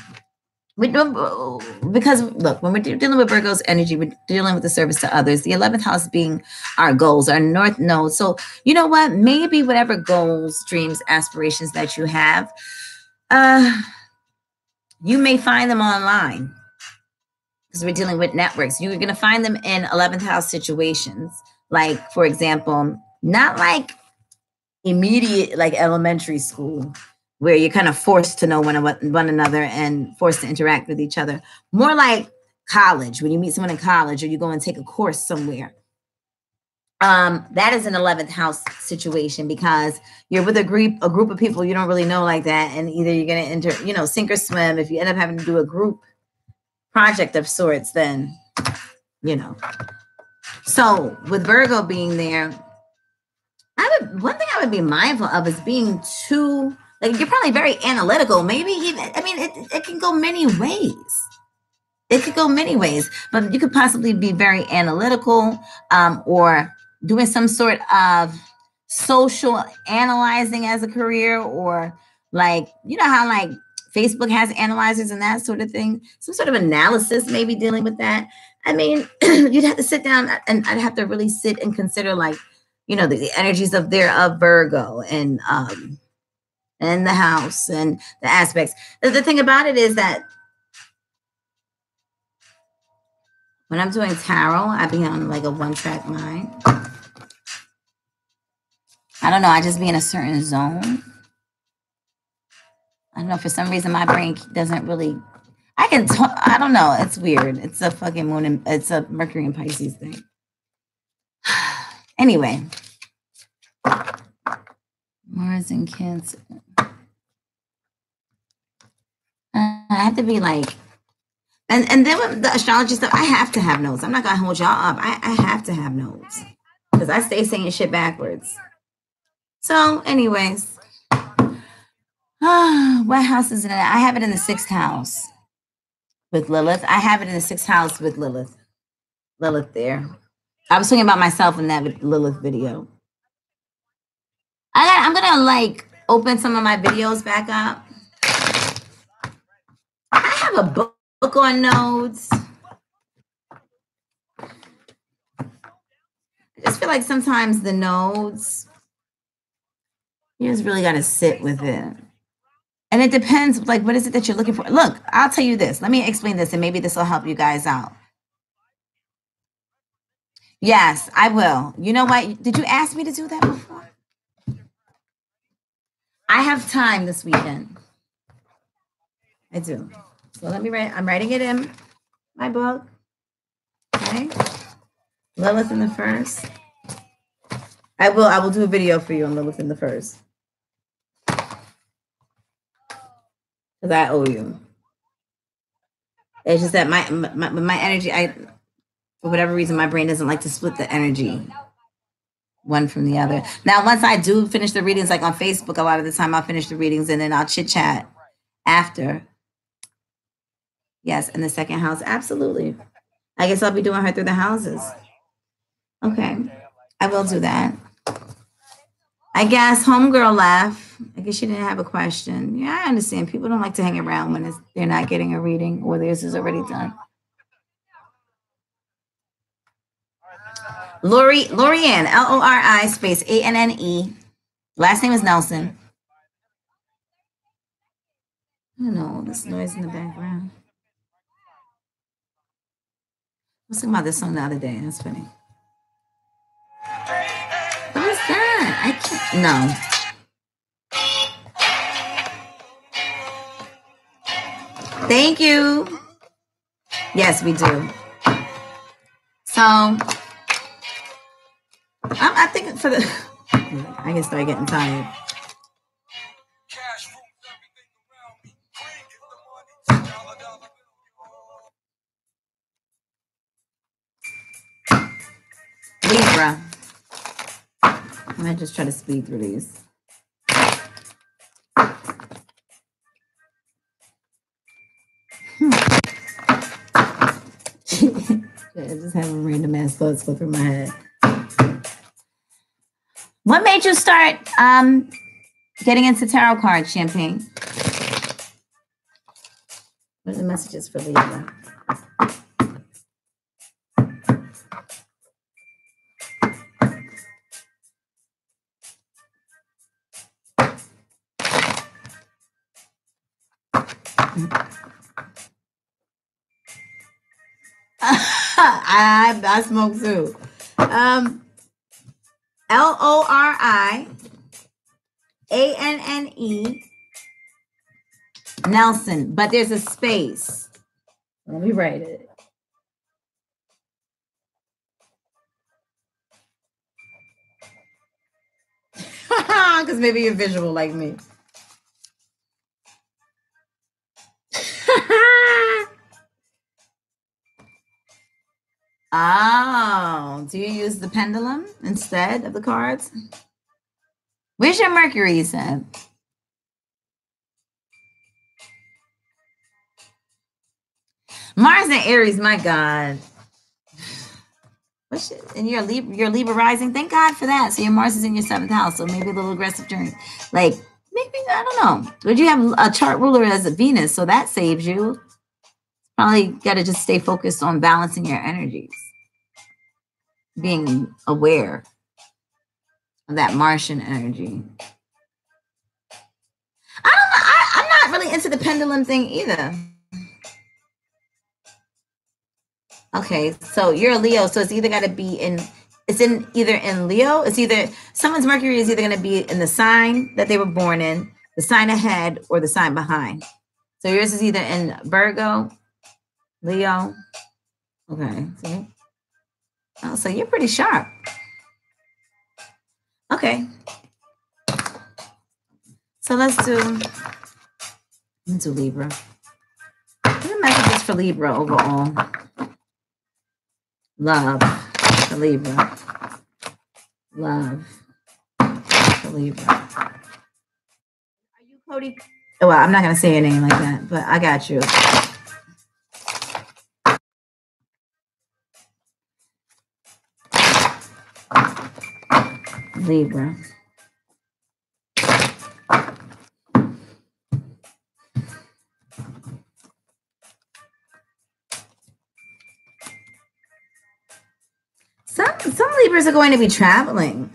Because look, when we're dealing with Virgo's energy, we're dealing with the service to others. The 11th house being our goals, our North Node. So you know what? Maybe whatever goals, dreams, aspirations that you have, you may find them online because we're dealing with networks. You're going to find them in 11th house situations. Like, for example, not like immediate, like elementary school, where you're kind of forced to know one another and forced to interact with each other. More like college, when you meet someone in college or you go and take a course somewhere. That is an 11th house situation because you're with a group of people you don't really know like that. And either you're going to enter, sink or swim. If you end up having to do a group project of sorts, then, So with Virgo being there, one thing I would be mindful of is being too, like, you're probably very analytical. Maybe even, it can go many ways. It could go many ways, but you could possibly be very analytical, or doing some sort of social analyzing as a career, or like, how like Facebook has analyzers and that sort of thing, some sort of analysis, maybe dealing with that. I mean, you'd have to sit down and I'd have to really sit and consider, like, the energies of Virgo and the house and the aspects. The thing about it is that when I'm doing tarot, I be on like a one-track mind. I don't know. I just be in a certain zone. I don't know. For some reason, my brain doesn't really. I can talk. I don't know. It's weird. It's a fucking moon. And, it's a Mercury and Pisces thing. Anyway, Mars and Cancer. I have to be like, and then with the astrology stuff, I have to have notes. I'm not gonna hold y'all up. I have to have notes because I stay saying shit backwards. So, anyways, what house is it in? I have it in the 6th house with Lilith. I have it in the 6th house with Lilith. Lilith there. I was talking about myself in that Lilith video. I'm gonna like open some of my videos back up. I have a book on nodes. I just feel like sometimes the nodes, you just really got to sit with it. And it depends, like, what is it that you're looking for? Look, I'll tell you this. Let me explain this, and maybe this will help you guys out. Yes, I will. You know what? Did you ask me to do that before? I have time this weekend. I do. So let me write. I'm writing it in my book. Okay. Lilith in the 1st. I will do a video for you on Lilith in the 1st. Because I owe you. It's just that my energy, for whatever reason, my brain doesn't like to split the energy one from the other. Now, once I do finish the readings, like on Facebook, a lot of the time I'll finish the readings and then I'll chit chat after. Yes, in the 2nd house, absolutely. I guess I'll be doing her through the houses. Okay, I will do that. I guess homegirl left. I guess she didn't have a question. Yeah, I understand. People don't like to hang around when they're not getting a reading or theirs is already done. Lorianne, Lori space ANNE. Last name is Nelson. I don't know, this noise in the background. I was talking about this song the other day. That's funny. What is that? I can't. No. Thank you. Yes, we do. So, I think for the. I can start getting tired. Libra. I might just try to speed through these. I just have random ass thoughts go through my head. What made you start getting into tarot cards, Champagne? What are the messages for Libra? I smoke too. LORIANNE Nelson, but there's a space. Let me write it. Because maybe you're visual like me. Oh, do you use the pendulum instead of the cards? Where's your Mercury, you said? Mars and Aries, my God. And you're Libra rising. Thank God for that. So your Mars is in your 7th house. So maybe a little aggressive turn. Like, maybe, I don't know. But you have a chart ruler as a Venus, so that saves you. Probably got to just stay focused on balancing your energies, being aware of that Martian energy. I'm not really into the pendulum thing either. Okay, so you're a Leo, so it's either got to be either in Leo. It's either someone's Mercury is either going to be in the sign that they were born in, the sign ahead, or the sign behind. So yours is either in Virgo, Leo. Okay, see? Oh, so you're pretty sharp. Okay. So let's do Libra. What are the messages for Libra overall? Love for Libra. Love for Libra. Are you Cody? Oh, well, I'm not going to say your name like that, but I got you. Libra. Some Libras are going to be traveling.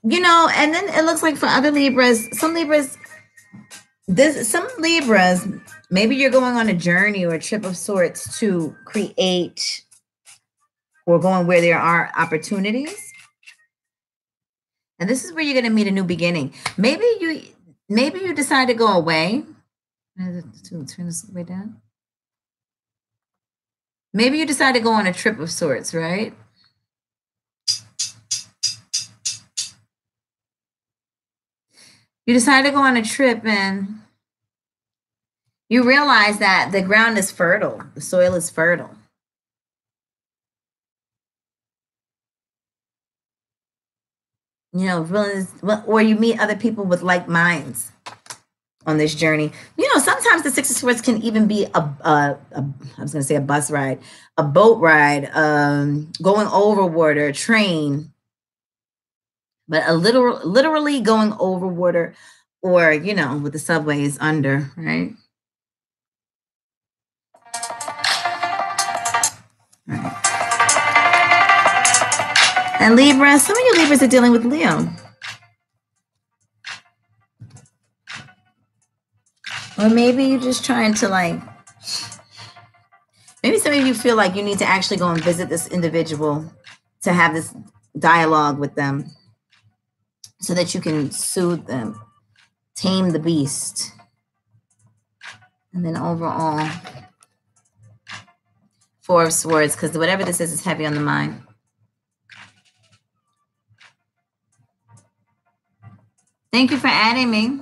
You know, and then it looks like for other Libras, some Libras, maybe you're going on a journey or a trip of sorts to create or going where there are opportunities. And this is where you're going to meet a new beginning. Maybe you decide to go away. Turn this way down. Maybe you decide to go on a trip of sorts, right? You decide to go on a trip and you realize that the ground is fertile. The soil is fertile. You know, or you meet other people with like minds on this journey. You know, sometimes the Six of Swords can even be I was going to say a bus ride, a boat ride, going over water, a train, but literally going over water, or, you know, with the subways under, right? Right. And Libra, some of you Libras are dealing with Leo. Or maybe you're just trying to maybe some of you feel like you need to actually go and visit this individual to have this dialogue with them so that you can soothe them, tame the beast. And then overall, Four of Swords, because whatever this is heavy on the mind. Thank you for adding me.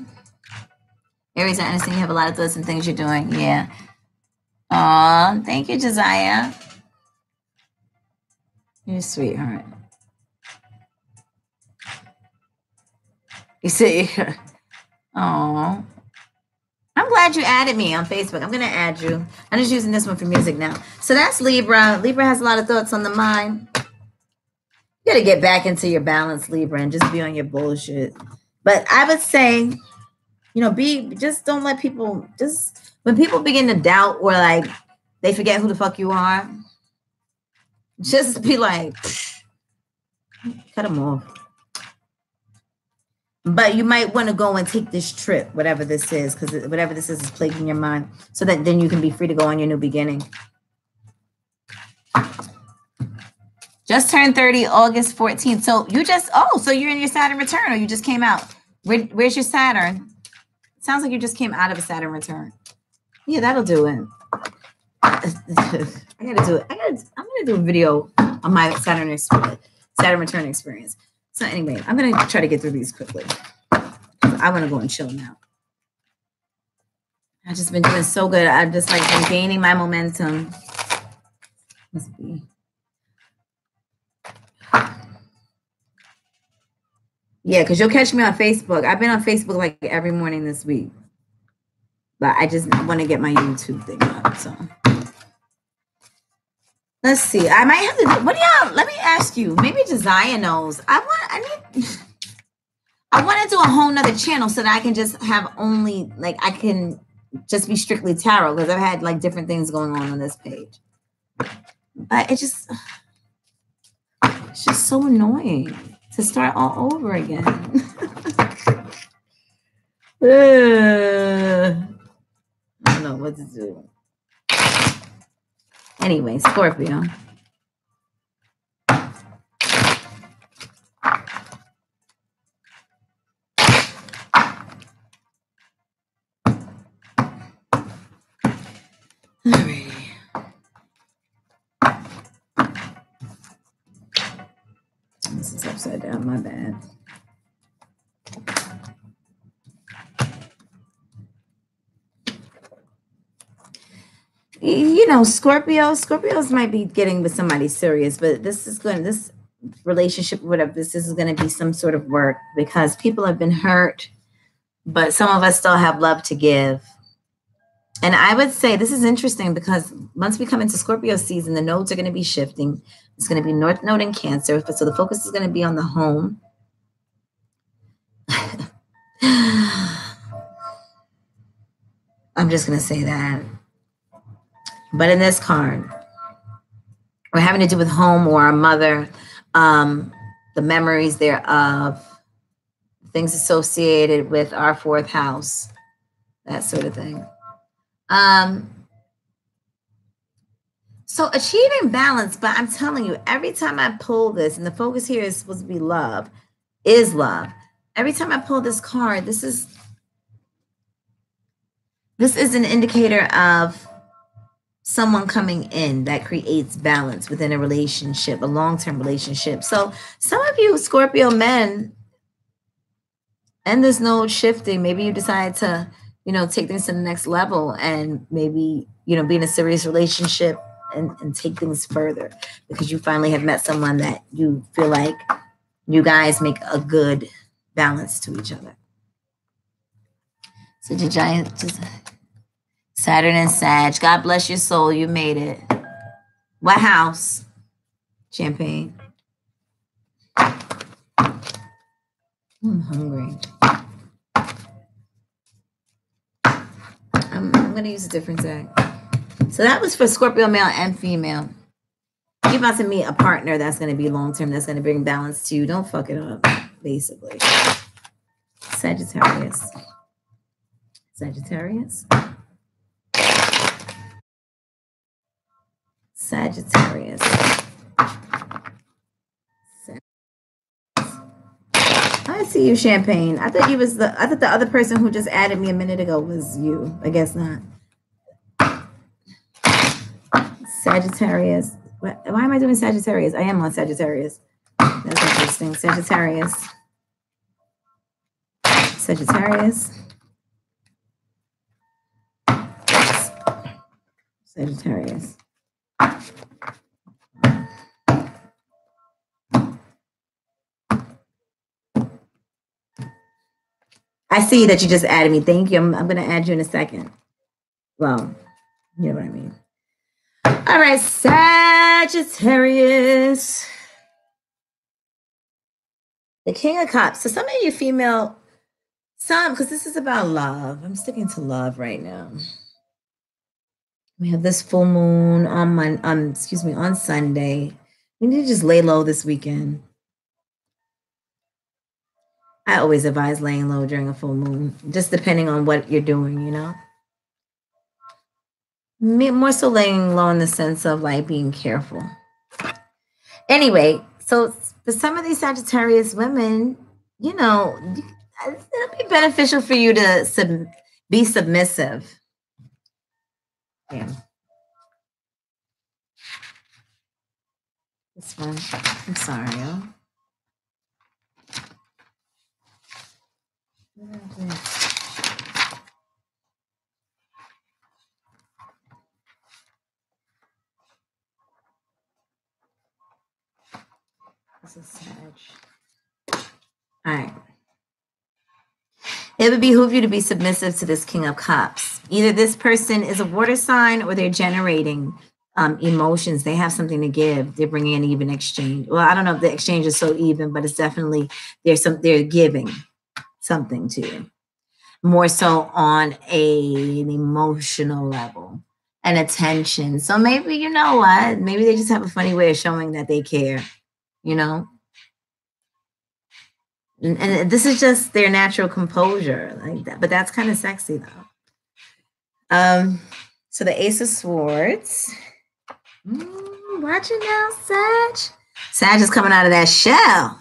Aries, I understand you have a lot of thoughts and things you're doing. Yeah. Aw, thank you, Josiah. You're a sweetheart. You see, aw. I'm glad you added me on Facebook. I'm going to add you. I'm just using this one for music now. So that's Libra. Libra has a lot of thoughts on the mind. You got to get back into your balance, Libra, and just be on your bullshit. But I would say, you know, just don't let people, just when people begin to doubt or like they forget who the fuck you are, just be like, cut them off. But you might want to go and take this trip, whatever this is, because whatever this is plaguing your mind, so that then you can be free to go on your new beginning. Just turned 30, August 14th. So so you're in your Saturn return, or you just came out. Where's your Saturn? It sounds like you just came out of a Saturn return. Yeah, that'll do it. I gotta do it. I'm gonna do a video on my Saturn return experience. So anyway, I'm gonna try to get through these quickly. I want to go and chill now. I've just been doing so good. I've just been gaining my momentum. Must be. Yeah, because you'll catch me on Facebook. I've been on Facebook every morning this week. But I just want to get my YouTube thing up. So let's see. I might have to. What do y'all? Let me ask you. Maybe Josiah knows. I want to do a whole nother channel so that I can just have only I can just be strictly tarot because I've had like different things going on this page. But it's just so annoying to start all over again. I don't know what to do. Anyway, Scorpio. Alrighty. This is upside down, my bad. You know, Scorpios might be getting with somebody serious, but this relationship, whatever, this is going to be some sort of work because people have been hurt, but some of us still have love to give. And I would say this is interesting because once we come into Scorpio season, the nodes are going to be shifting. It's going to be North Node in Cancer. So the focus is going to be on the home. I'm just going to say that. But in this card, we're having to do with home or our mother, the memories thereof, things associated with our fourth house, that sort of thing. So achieving balance, but I'm telling you, every time I pull this, and the focus here is supposed to be love, is love. Every time I pull this card, this is an indicator of someone coming in that creates balance within a relationship, a long-term relationship. So some of you Scorpio men, and this node shifting, maybe you decide to, take things to the next level and maybe, be in a serious relationship and take things further because you finally have met someone that you feel like you guys make a good balance to each other. So the giant, just Saturn and Sag. God bless your soul. You made it. What house? Champagne. I'm hungry. I'm going to use a different deck. So that was for Scorpio male and female. You're about to meet a partner that's going to be long-term, that's going to bring balance to you. Don't fuck it up, basically. Sagittarius. Sagittarius. Sagittarius. I see you, Champagne. I thought the other person who just added me a minute ago was you. I guess not. Sagittarius. Why am I doing Sagittarius? I am on Sagittarius. That's interesting. Sagittarius. Sagittarius. Sagittarius. I see that you just added me. Thank you. I'm going to add you in a second. Well, you know what I mean. All right, Sagittarius. The King of Cups. So some of you female, because this is about love. I'm sticking to love right now. We have this full moon on Sunday. We need to just lay low this weekend. I always advise laying low during a full moon, just depending on what you're doing, More so laying low in the sense of like being careful. Anyway, so for some of these Sagittarius women, it'll be beneficial for you to be submissive. Yeah. This one, I'm sorry, y'all. This is Sag. All right. It would behoove you to be submissive to this King of Cups. Either this person is a water sign or they're generating emotions. They have something to give. They're bringing an even exchange. Well, I don't know if the exchange is so even, but it's definitely they're giving something to you. more so on an emotional level and attention. So maybe, you know what? Maybe they just have a funny way of showing that they care, you know? And this is just their natural composure, like that. But that's kind of sexy, though. So the Ace of Swords. Watch it now, Sag. Sag is coming out of that shell.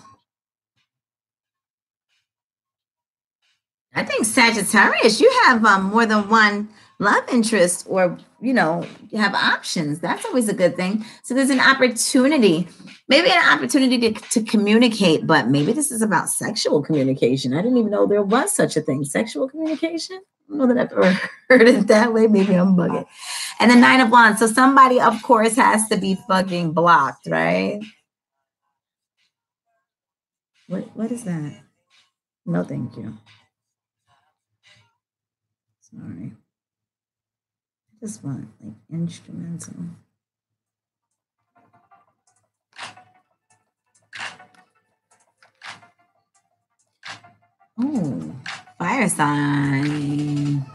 I think Sagittarius, you have more than one love interest, or you have options. That's always a good thing. So there's an opportunity, maybe an opportunity to communicate, but maybe this is about sexual communication. I didn't even know there was such a thing, sexual communication. I don't know that I've ever heard it that way. Maybe I'm bugging. And the Nine of Wands. So somebody, of course, has to be fucking blocked, right? What is that? No, thank you. Sorry. I just want like instrumental. Oh, fire sign.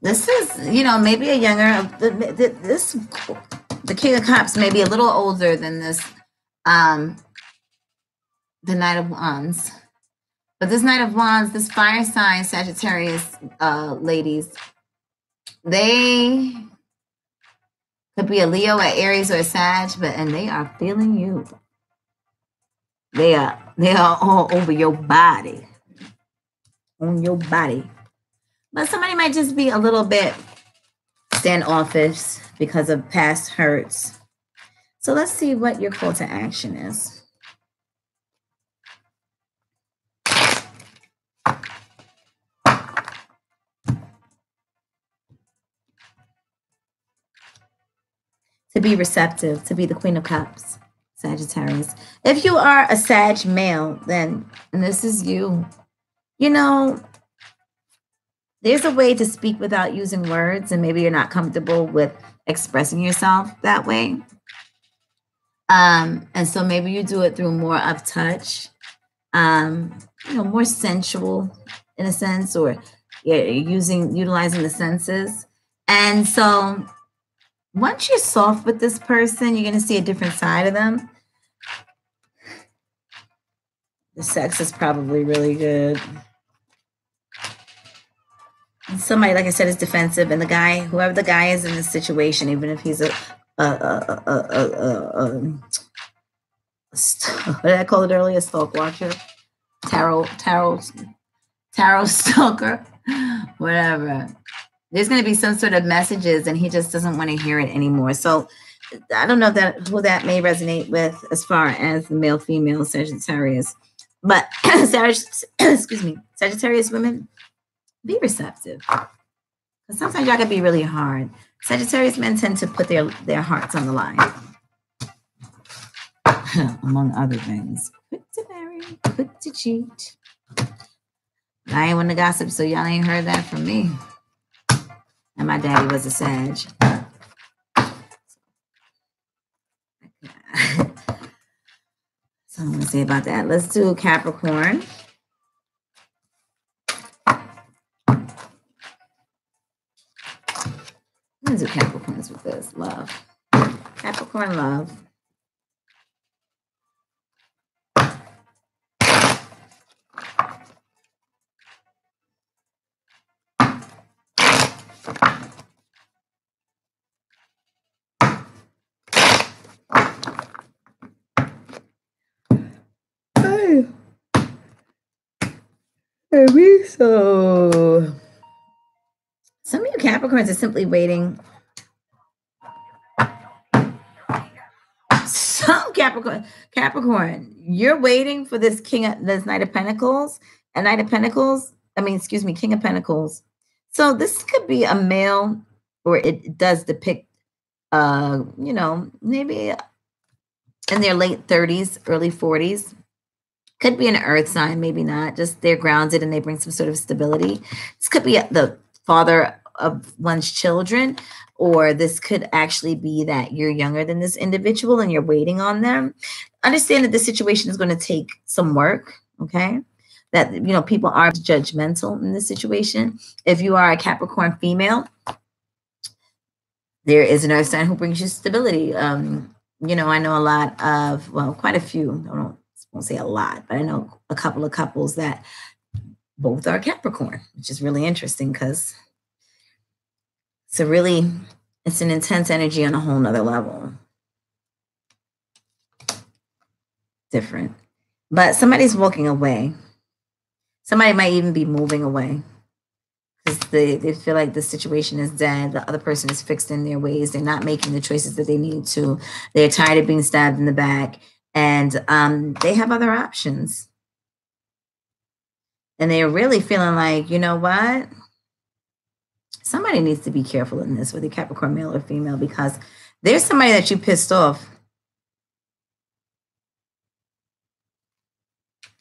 This is, maybe a younger, the King of Cups may be a little older than this, the Knight of Wands. But this Knight of Wands, this fire sign, Sagittarius ladies, they could be a Leo, an Aries, or a Sag, and they are feeling you. They are all over your body. On your body. But somebody might just be a little bit standoffish because of past hurts. So let's see what your call to action is. To be receptive, to be the Queen of Cups, Sagittarius. If you are a Sag male, then, and this is you, there's a way to speak without using words, and maybe you're not comfortable with expressing yourself that way. And so maybe you do it through more of touch, more sensual in a sense, or utilizing the senses. And so once you're soft with this person, you're going to see a different side of them. The sex is probably really good. And somebody, like I said, is defensive, and the guy, whoever the guy is in this situation, even if he's what did I call it earlier? Stalk watcher, tarot stalker, whatever. There's going to be some sort of messages, and he just doesn't want to hear it anymore. So I don't know who that may resonate with as far as the male, female, Sagittarius. But Sagittarius women, be receptive. Because sometimes y'all can be really hard. Sagittarius men tend to put their hearts on the line. Among other things. Quick to marry, quick to cheat. I ain't want to gossip, so y'all ain't heard that from me. And my daddy was a Sag. So I'm going to say about that. Let's do Capricorn. Let's do Capricorns with this. Love. Capricorn love. Maybe so. Some of you Capricorns are simply waiting. Some Capricorn, you're waiting for this this Knight of Pentacles, and King of Pentacles. So this could be a male, or it does depict, maybe in their late 30s, early 40s. Could be an earth sign, maybe not. Just they're grounded and they bring some sort of stability. This could be the father of one's children, or this could actually be that you're younger than this individual and you're waiting on them. Understand that this situation is going to take some work, okay? that, you know, people are judgmental in this situation. If you are a Capricorn female, there is an earth sign who brings you stability. You know, I know a lot of, well, quite a few, I won't say a lot, but I know a couple of couples that both are Capricorn, which is really interesting because it's an intense energy on a whole nother level. Different. But somebody's walking away. Somebody might even be moving away because they feel like the situation is dead. The other person is fixed in their ways. They're not making the choices that they need to. They're tired of being stabbed in the back. And they have other options. And they're really feeling like, you know what? Somebody needs to be careful in this, whether Capricorn male or female, because there's somebody that you pissed off.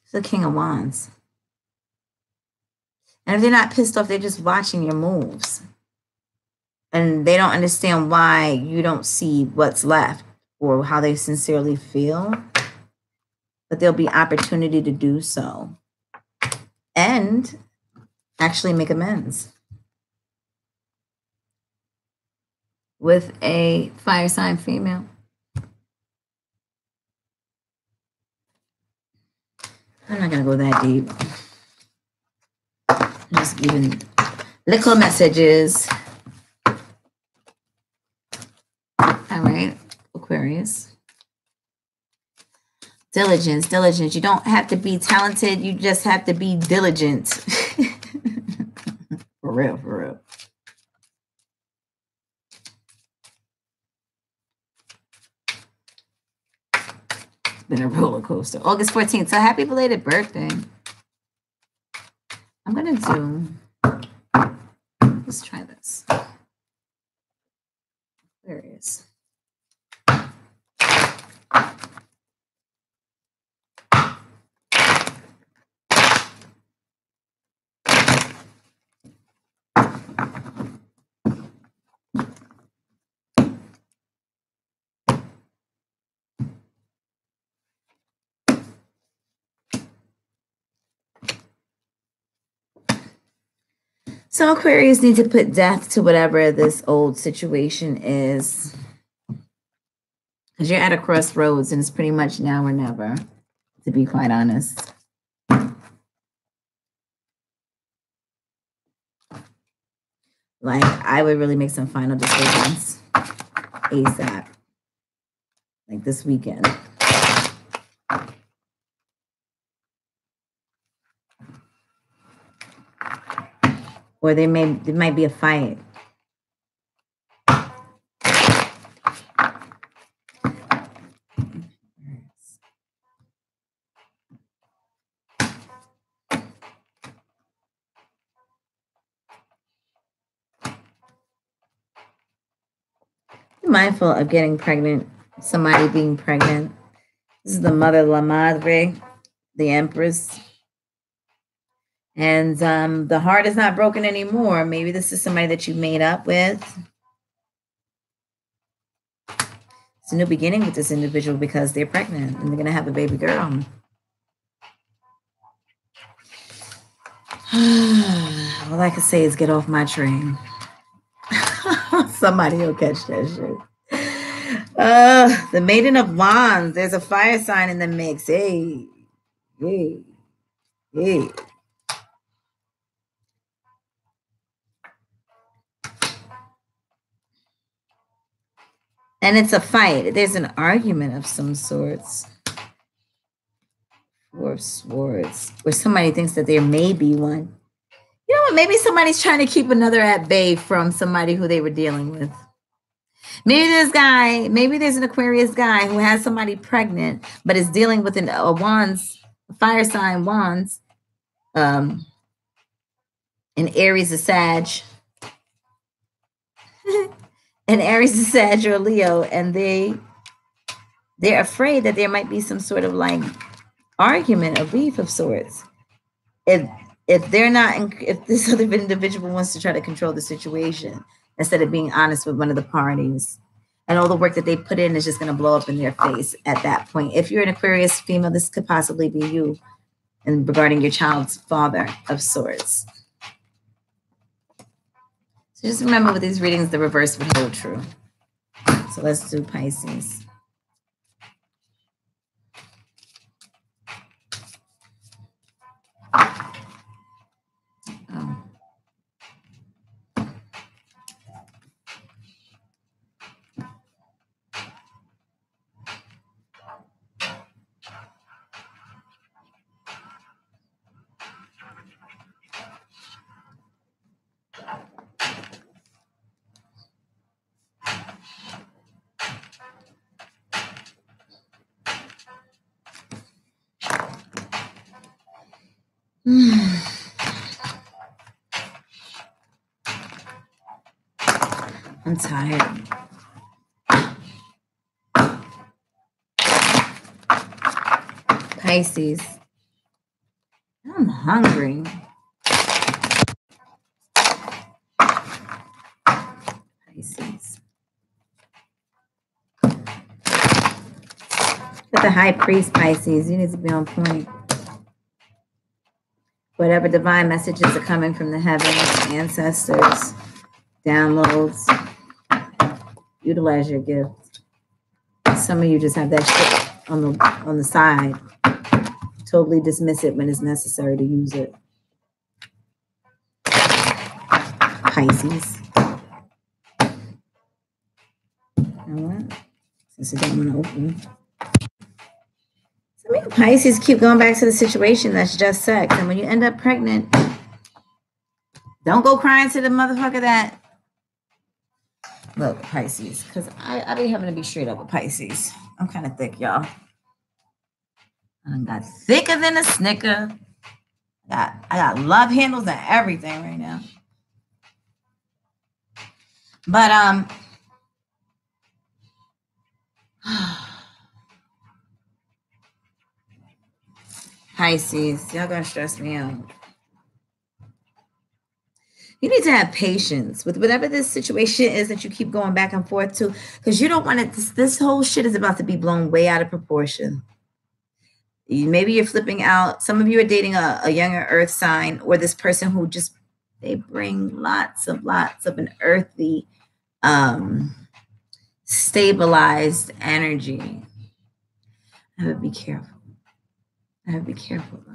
It's the King of Wands. And if they're not pissed off, they're just watching your moves. And they don't understand why you don't see what's left or how they sincerely feel. But there'll be opportunity to do so and actually make amends. With a fire sign female. I'm not going to go that deep. I'm just giving little messages. All right, Aquarius. Diligence. You don't have to be talented. You just have to be diligent. For real. It's been a roller coaster. August 14th. So happy belated birthday. I'm going to let's try this. Aquarius. So Aquarius need to put death to whatever this old situation is. Because you're at a crossroads and it's pretty much now or never, to be quite honest. Like, I would really make some final decisions ASAP. Like this weekend. Or there might be a fight. Be mindful of getting pregnant, somebody being pregnant. This is the Mother La Madre, the Empress. And the heart is not broken anymore. Maybe this is somebody that you made up with. It's a new beginning with this individual because they're pregnant and they're going to have a baby girl. All I can say is get off my train. Somebody will catch that shit. The Maiden of Wands. There's a fire sign in the mix. Hey. And it's a fight. There's an argument of some sorts. Four of Swords. Where somebody thinks that there may be one. You know what? Maybe somebody's trying to keep another at bay from somebody who they were dealing with. Maybe there's an Aquarius guy who has somebody pregnant, but is dealing with a Wands, fire sign Wands. An Aries, a Sag. An Aries, a Sag, or a Leo, and they're afraid that there might be some sort of like argument or beef of sorts. If this other individual wants to try to control the situation instead of being honest with one of the parties, and all the work that they put in is just going to blow up in their face at that point. If you're an Aquarius female, this could possibly be you. and regarding your child's father of sorts. So just remember with these readings, the reverse would hold true. So let's do Pisces. Oh. I'm tired. Pisces. I'm hungry. Pisces. With the high priest, Pisces, you need to be on point. Whatever divine messages are coming from the heavens, ancestors, downloads, utilize your gift. Some of you just have that shit on the side. Totally dismiss it when it's necessary to use it. Pisces. You know what? Since it don't want to open. Some of you Pisces keep going back to the situation that's just sex. And when you end up pregnant, don't go crying to the motherfucker that. Look, Pisces, because I be having to be straight up with Pisces. I'm kind of thick, y'all. I got thicker than a Snicker. I got love handles and everything right now. But Pisces, y'all gonna stress me out. You need to have patience with whatever this situation is that you keep going back and forth to, because you don't want it. This whole shit is about to be blown way out of proportion. Maybe you're flipping out. Some of you are dating a younger earth sign, or this person who just, they bring lots of an earthy, stabilized energy. I would be careful. Though.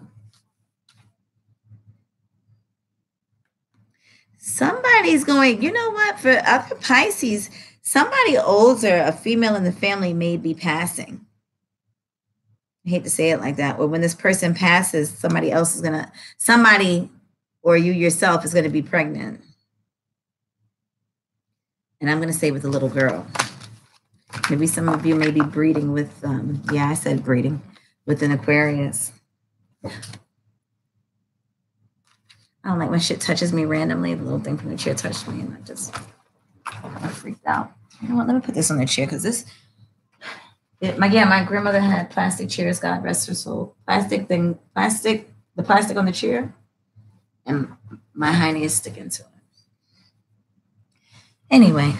Somebody's going, you know what? For other Pisces, somebody older, a female in the family, may be passing. I hate to say it like that. Or when this person passes, somebody or you yourself is going to be pregnant. And I'm going to say with a little girl. Maybe some of you may be breeding with, I said breeding, with an Aquarius. I don't like when shit touches me randomly. The little thing from the chair touched me and I freaked out. You know what? Let me put this on the chair because my grandmother had plastic chairs, God rest her soul. The plastic on the chair, and my hiney is sticking to it. Anyway,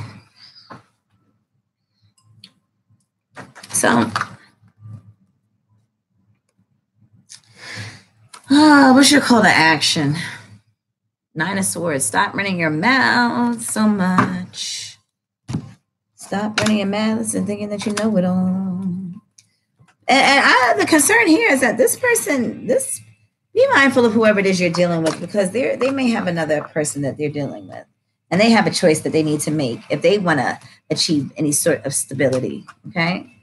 so what's your call to action? 9 of Swords. Stop running your mouth so much. Stop running your mouth and thinking that you know it all. And the concern here is that this person, be mindful of whoever it is you're dealing with, because they may have another person that they're dealing with, and they have a choice that they need to make if they want to achieve any sort of stability. Okay,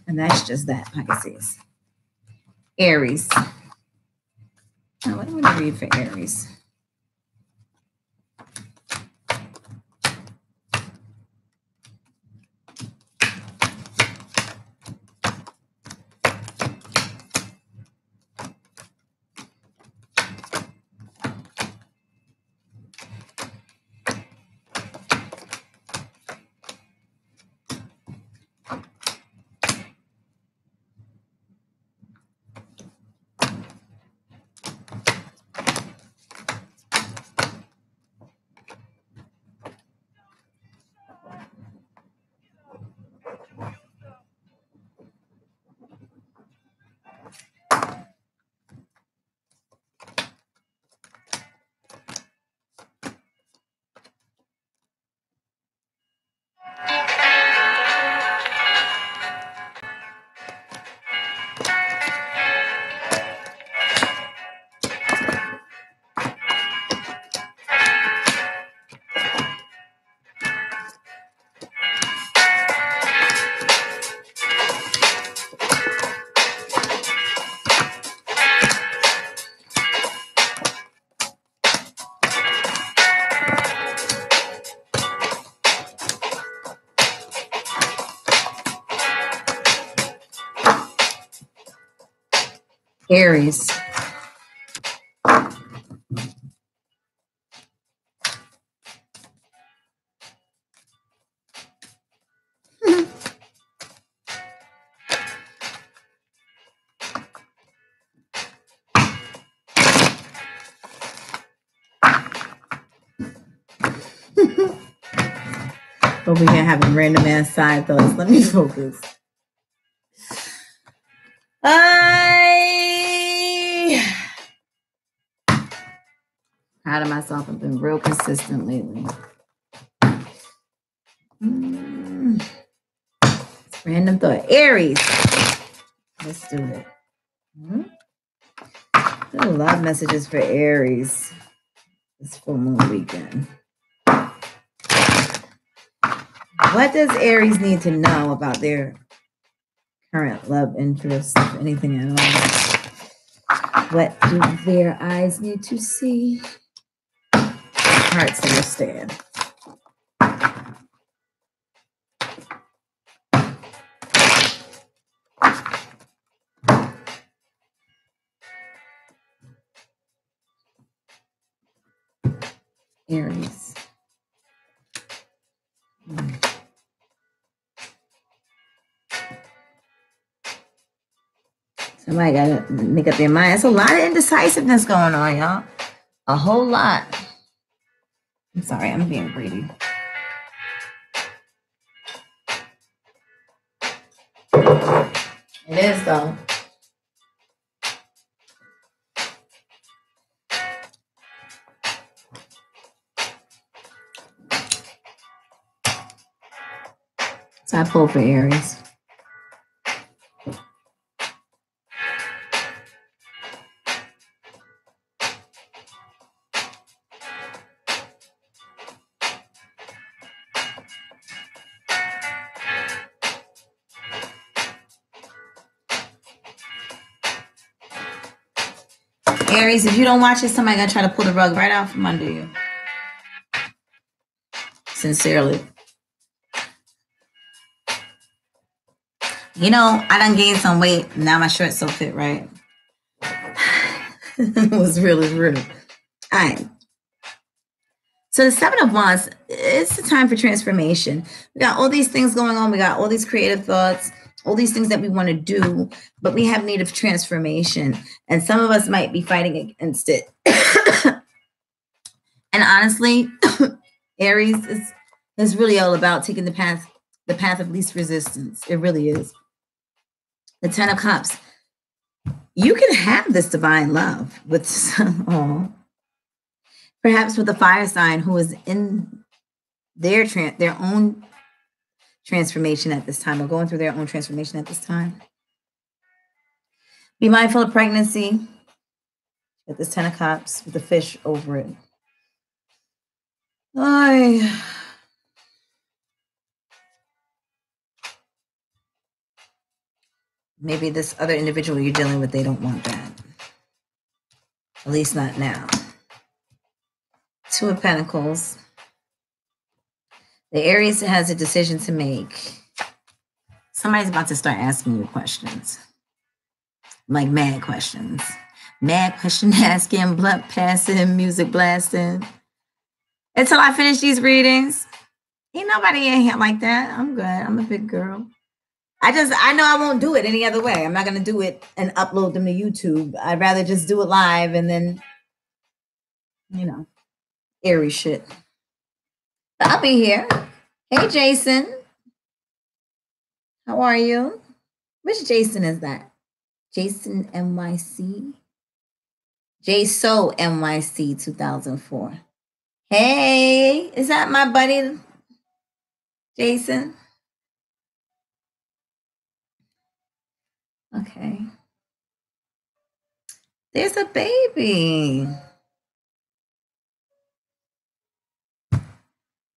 and that's just that, Pisces. Aries. Now, what do I want to read for Aries? Aries. Over here having random ass side thoughts. Let me focus. Proud of myself. I've been real consistent lately. Random thought. Aries. Let's do it. There's a lot of messages for Aries this full moon weekend. What does Aries need to know about their current love interest, if anything at all? What do their eyes need to see? Hearts understand. Aries. Somebody got to make up their mind. There's a lot of indecisiveness going on, y'all. A whole lot. I'm sorry, I'm being greedy. It is, though. So I pull for Aries. Aries, if you don't watch it, somebody gonna try to pull the rug right out from under you. Sincerely. You know, I done gained some weight. Now my shirt's so fit, right? It was really rude. All right. So the Seven of Wands, it's the time for transformation. We got all these things going on. We got all these creative thoughts, all these things that we want to do, but we have need of transformation. And some of us might be fighting against it. And honestly, Aries is really all about taking the path of least resistance. It really is. The Ten of Cups. You can have this divine love with perhaps with a fire sign who is in their own transformation at this time, or going through their own transformation at this time. Be mindful of pregnancy. With this Ten of Cups, with the fish over it. Maybe this other individual you're dealing with, they don't want that. At least not now. Two of Pentacles. The Aries has a decision to make. Somebody's about to start asking you questions. Like mad questions. Mad question asking, blunt passing, music blasting. Until I finish these readings. Ain't nobody in here like that. I'm good. I'm a big girl. I know I won't do it any other way. I'm not going to do it and upload them to YouTube. I'd rather just do it live and then, airy shit. But I'll be here. Hey, Jason. How are you? Which Jason is that? Jason NYC? JSO NYC 2004. Hey, is that my buddy, Jason? Okay. There's a baby.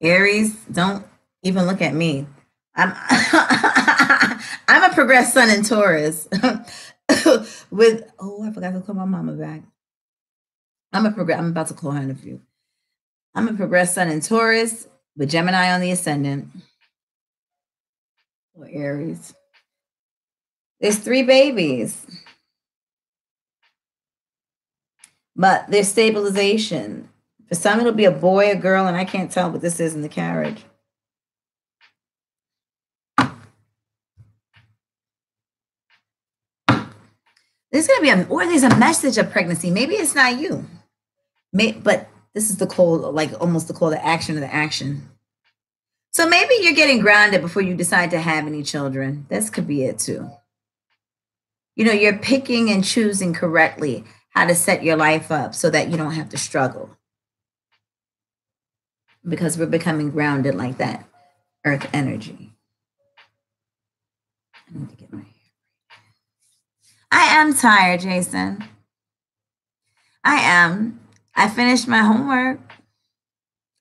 Aries, don't even look at me. I'm a progressed sun in Taurus. I forgot to call my mama back. I'm about to call her in a few. I'm a progressed sun in Taurus with Gemini on the ascendant. Or Aries. There's 3 babies. But there's stabilization. For some, it'll be a boy, a girl, and I can't tell what this is in the carriage. There's going to be there's a message of pregnancy. Maybe it's not you. But this is the call, like almost the call to action of the action. So maybe you're getting grounded before you decide to have any children. This could be it too. You know, you're picking and choosing correctly how to set your life up so that you don't have to struggle. Because we're becoming grounded like that earth energy. I need to get my hair. I am tired, Jason. I am. I finished my homework.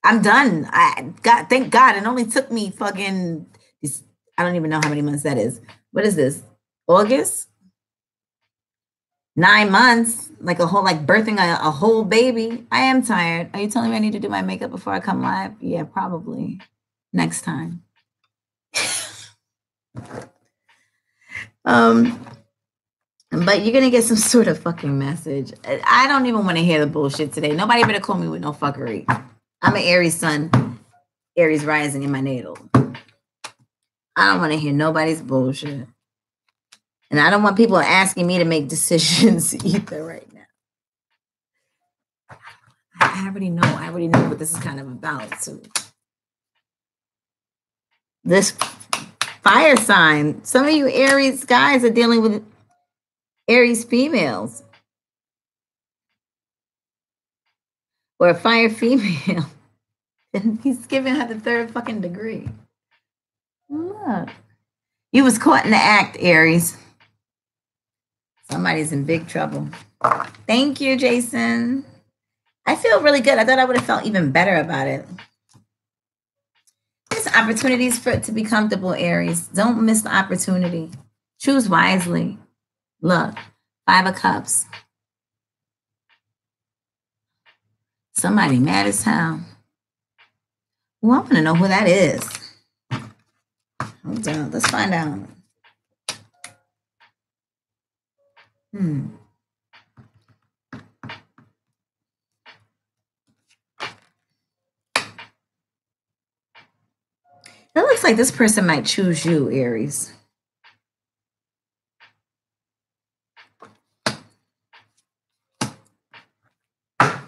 I'm done. Thank God. It only took me fucking, I don't even know how many months that is. What is this? August? 9 months, like birthing a whole baby. I am tired. Are you telling me I need to do my makeup before I come live? Yeah, probably. Next time. But you're going to get some sort of fucking message. I don't even want to hear the bullshit today. Nobody better call me with no fuckery. I'm an Aries sun, Aries rising in my natal. I don't want to hear nobody's bullshit. And I don't want people asking me to make decisions either right now. I already know what this is kind of about. So this fire sign, some of you Aries guys are dealing with Aries females. Or a fire female. And he's giving her the 3rd fucking degree. Look. You was caught in the act, Aries. Somebody's in big trouble. Thank you, Jason. I feel really good. I thought I would have felt even better about it. There's opportunities for it to be comfortable, Aries. Don't miss the opportunity. Choose wisely. Look, 5 of Cups. Somebody mad as hell. Well, I want to know who that is. Hold on. Let's find out. It looks like this person might choose you, Aries.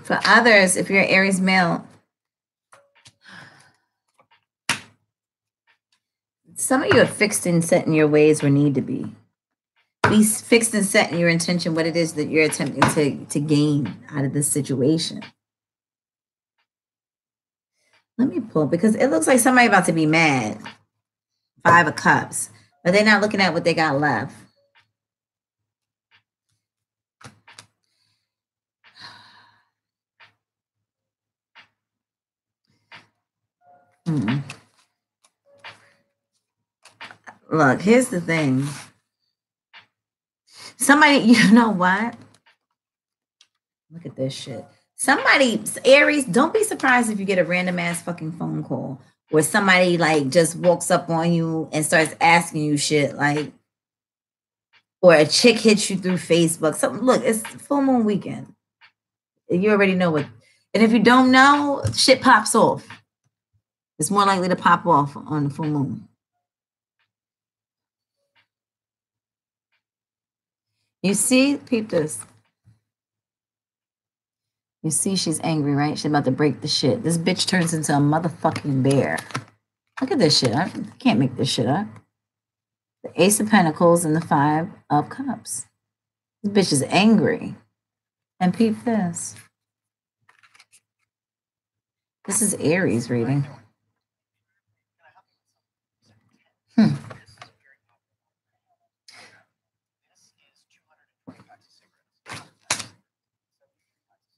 For others, if you're an Aries male, some of you are fixed and set in your ways where need to be. Be fixed and set in your intention, what it is that you're attempting to gain out of this situation. Let me pull, because it looks like somebody about to be mad. 5 of Cups. But they're not looking at what they got left. Look, here's the thing. Somebody, you know what? Look at this shit. Somebody, Aries, don't be surprised if you get a random ass fucking phone call where somebody like just walks up on you and starts asking you shit, like, or a chick hits you through Facebook. Something. Look, it's full moon weekend. You already know what. And if you don't know, shit pops off. It's more likely to pop off on the full moon. You see, peep this. You see she's angry, right? She's about to break the shit. This bitch turns into a motherfucking bear. Look at this shit. I can't make this shit up. The Ace of Pentacles and the 5 of Cups. This bitch is angry. And peep this. This is Aries reading.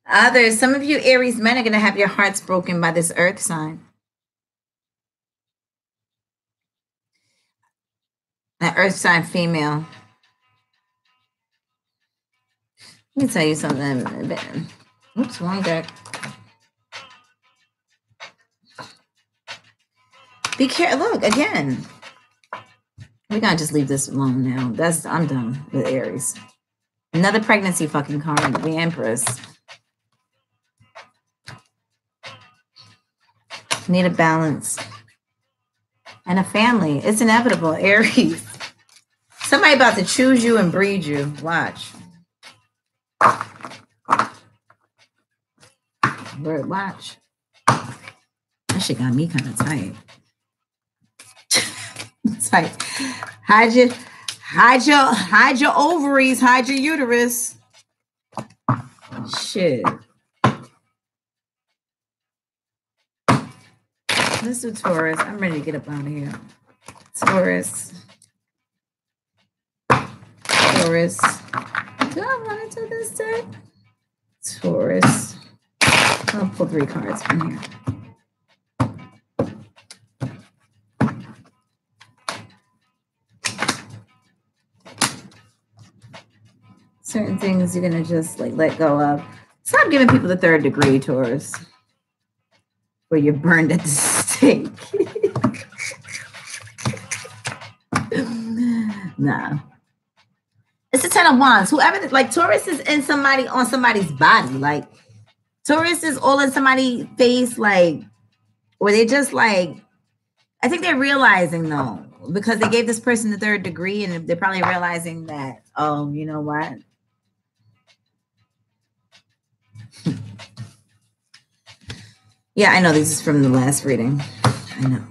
Others, some of you Aries men are going to have your hearts broken by this earth sign. That earth sign female. Let me tell you something. Oops, wrong deck. Be careful. Look, again. We're going to just leave this alone now. I'm done with Aries. Another pregnancy fucking card. The Empress. Need a balance. And a family. It's inevitable. Aries. Somebody about to choose you and breed you. Watch. Word, watch. That shit got me kind of tight. Tight. Hide your ovaries, hide your uterus. Shit. Let's do Taurus. I'm ready to get up out of here. Taurus. Taurus. Do I want to do this deck? Taurus. I'll pull 3 cards from here. Certain things you're gonna just like let go of. Stop giving people the 3rd degree, Taurus. Where you're burned at the stake. Nah. It's the 10 of Wands. Whoever, like Taurus is in somebody on somebody's body. Like Taurus is all in somebody's face, like, or they just like, I think they're realizing though, because they gave this person the 3rd degree and they're probably realizing that, oh, you know what? Yeah, I know this is from the last reading. I know.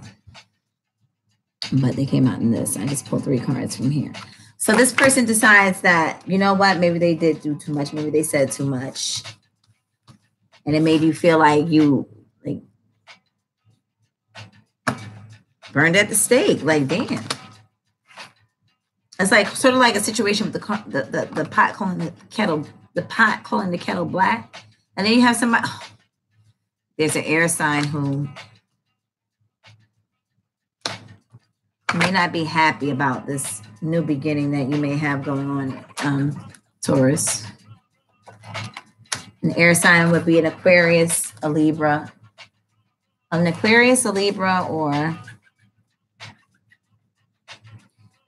But they came out in this. I just pulled 3 cards from here. So this person decides that, you know what? Maybe they did do too much. Maybe they said too much. And it made you feel like you like burned at the stake. Like, damn. It's like sort of like a situation with the pot calling the kettle black. And then you have somebody, there's an air sign who may not be happy about this new beginning that you may have going on, Taurus. An air sign would be an Aquarius, a Libra. An Aquarius, a Libra, or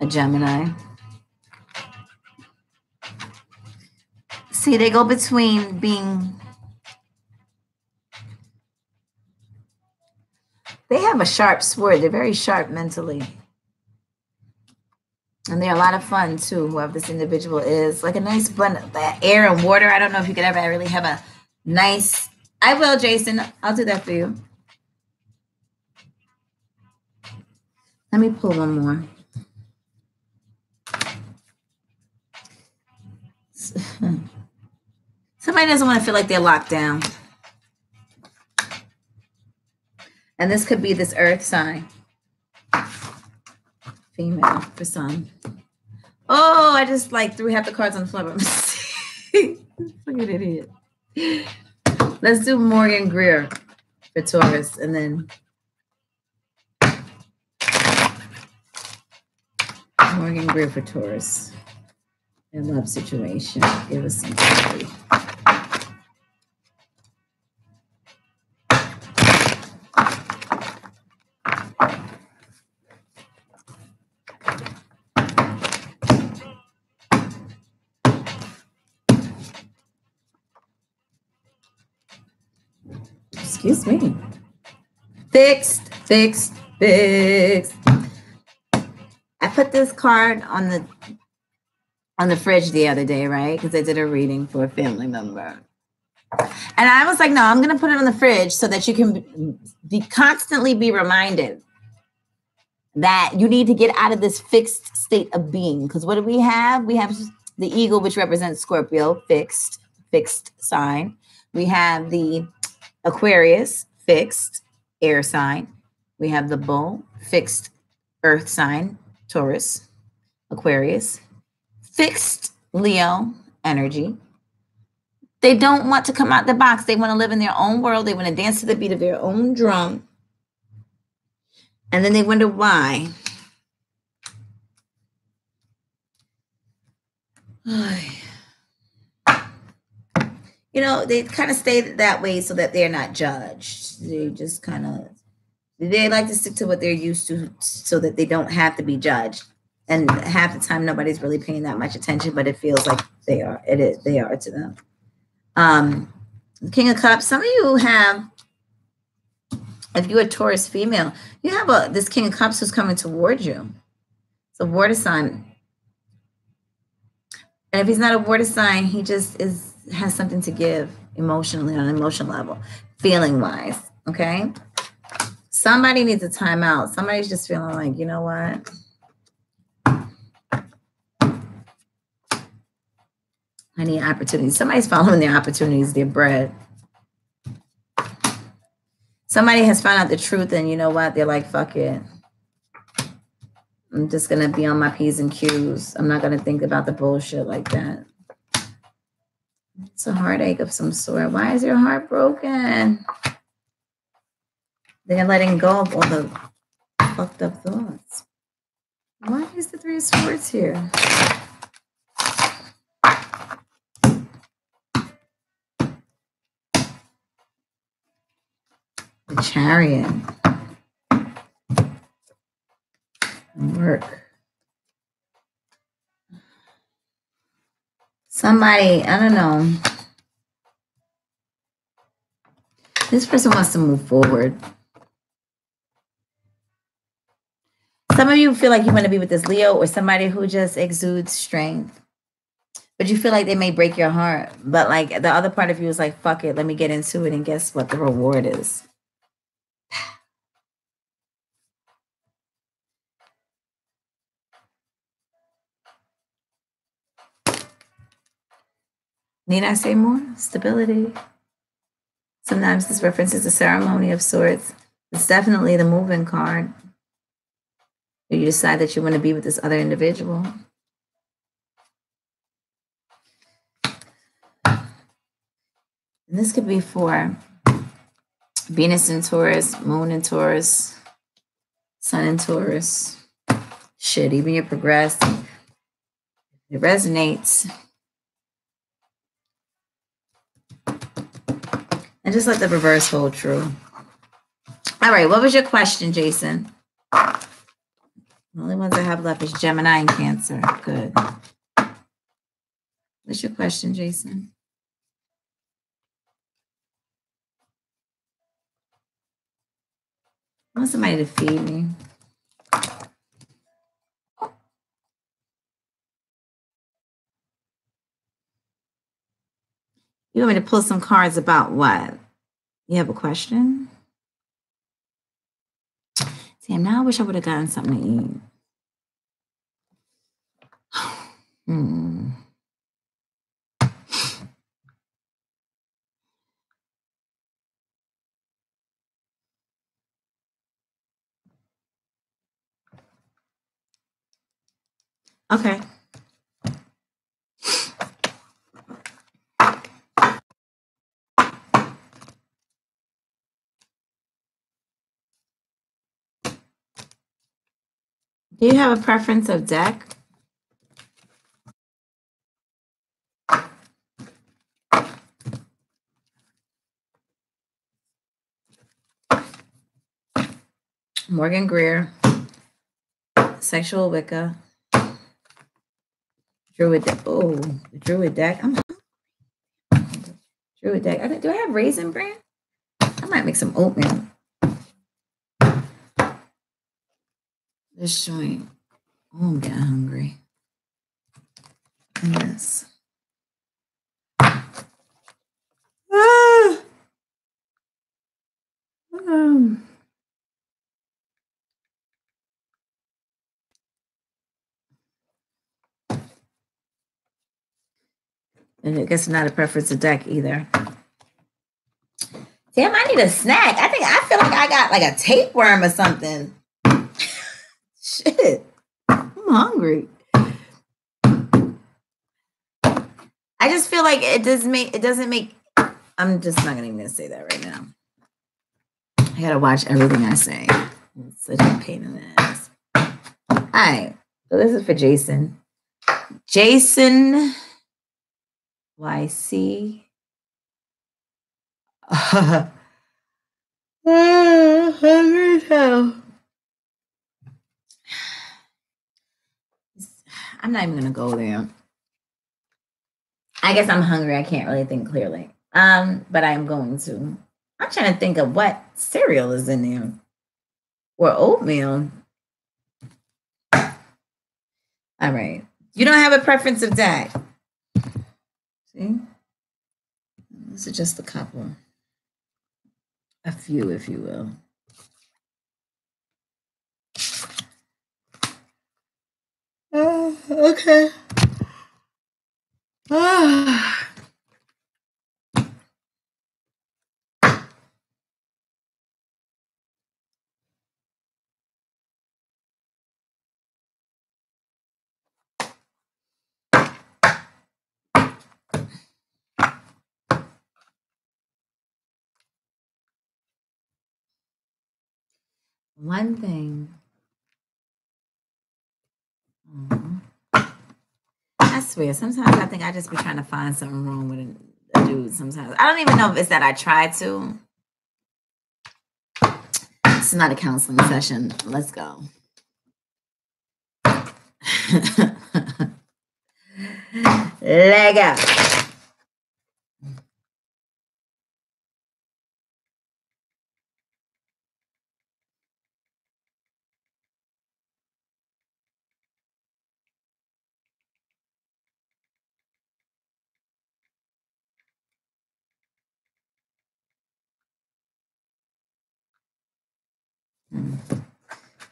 a Gemini. See, they go between being... They have a sharp sword. They're very sharp mentally. And they're a lot of fun, too, whoever this individual is. Like a nice blend of that air and water. I don't know if you could ever really have a nice... I will, Jason. I'll do that for you. Let me pull one more. Somebody doesn't want to feel like they're locked down. And this could be this earth sign. Female for some. Oh, I just like threw half the cards on the floor. Look at it here. Let's do Morgan Greer for Taurus. And then Morgan Greer for Taurus. Their love situation. Give us some clarity. Excuse me. Fixed. I put this card on the fridge the other day, right? Because I did a reading for a family member. And I was like, no, I'm going to put it on the fridge so that you can constantly be reminded that you need to get out of this fixed state of being. Because what do we have? We have the eagle, which represents Scorpio, fixed sign. We have the Aquarius, fixed air sign. We have the bull, fixed earth sign, Taurus, Aquarius, fixed Leo energy. They don't want to come out the box. They want to live in their own world. They want to dance to the beat of their own drum. And then they wonder why. You know, they kind of stay that way so that they're not judged. They just kind of, they like to stick to what they're used to so that they don't have to be judged. And half the time, nobody's really paying that much attention, but it feels like they are. They are to them. King of Cups. Some of you have If you're a Taurus female, you have this King of Cups who's coming towards you. It's a water sign. And if he's not a water sign, he just has something to give emotionally on an emotional level, feeling wise. Okay. Somebody needs a timeout. Somebody's just feeling like, you know what? I need opportunities. Somebody's following their opportunities, their bread. Somebody has found out the truth, and you know what? They're like, fuck it. I'm just going to be on my P's and Q's. I'm not going to think about the bullshit like that. It's a heartache of some sort. Why is your heart broken? They're letting go of all the fucked up thoughts. Why is the Three of Swords here? The Chariot. Work. Somebody, I don't know. This person wants to move forward. Some of you feel like you want to be with this Leo or somebody who just exudes strength. But you feel like they may break your heart. But like the other part of you is like, fuck it, let me get into it. And guess what the reward is? Need I say more? Stability. Sometimes this references a ceremony of sorts. It's definitely the moving card. You decide that you want to be with this other individual. And this could be for Venus in Taurus, Moon in Taurus, Sun in Taurus. Shit, even your progressed. It resonates. And just let the reverse hold true. All right, what was your question, Jason? The only ones I have left is Gemini and Cancer. Good. What's your question, Jason? I want somebody to feed me. You want me to pull some cards about what? You have a question? Damn, now I wish I would have gotten something to eat. Okay. Do you have a preference of deck? Morgan Greer, Sexual Wicca, Druid deck. Oh, the Druid deck. Druid deck. Do I have Raisin Bran? I might make some oatmeal. This joint. Oh, I'm getting hungry. And this. And I guess not a preference of deck either. Damn, I need a snack. I feel like I got like a tapeworm or something. Shit. I'm hungry. I just feel like it doesn't make I'm just not gonna even say that right now. I gotta watch everything I say. It's such a pain in the ass. All right. So this is for Jason. Jason YC. I'm not even gonna go there. I guess I'm hungry. I can't really think clearly. But I'm going to. I'm trying to think of what cereal is in there. Or oatmeal. All right. You don't have a preference of diet. See? This is just a couple. A few, if you will. Okay. One thing. I swear, sometimes I think I just be trying to find something wrong with a dude sometimes. I don't even know if it's that I try to. It's not a counseling session. Let's go. Leg up.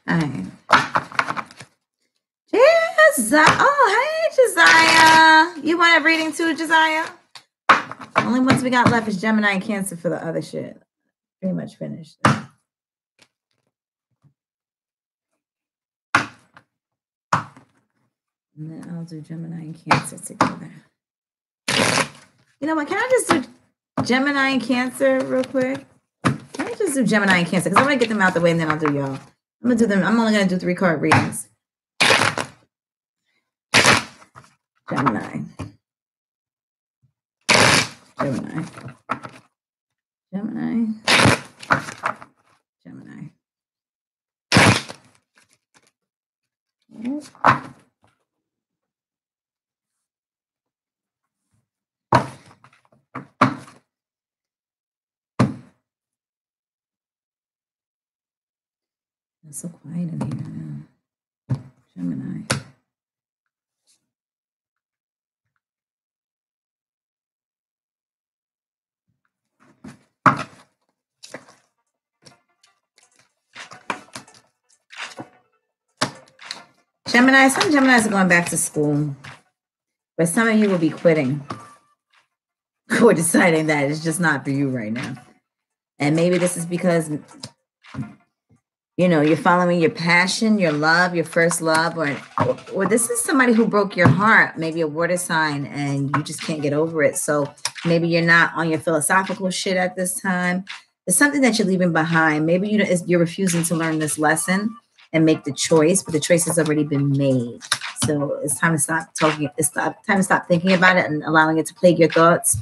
All right. Oh, hey, Josiah. You want a reading too, Josiah? Only ones we got left is Gemini and Cancer for the other shit. Pretty much finished. And then I'll do Gemini and Cancer together. You know what? Can I just do Gemini and Cancer real quick? Let me just do Gemini and Cancer because I'm going to get them out the way and then I'll do y'all. I'm going to do them. I'm only going to do 3 card readings. Gemini. Gemini. Gemini. Gemini. It's so quiet in here now. Gemini. Gemini, some Geminis are going back to school, but some of you will be quitting or deciding that it's just not for you right now. And maybe this is because, you know, you're following your passion, your love, your first love, or this is somebody who broke your heart, maybe a water sign, and you just can't get over it. So maybe you're not on your philosophical shit at this time. It's something that you're leaving behind. Maybe you're refusing to learn this lesson and make the choice, but the choice has already been made. So it's time to stop talking. It's time to stop thinking about it and allowing it to plague your thoughts.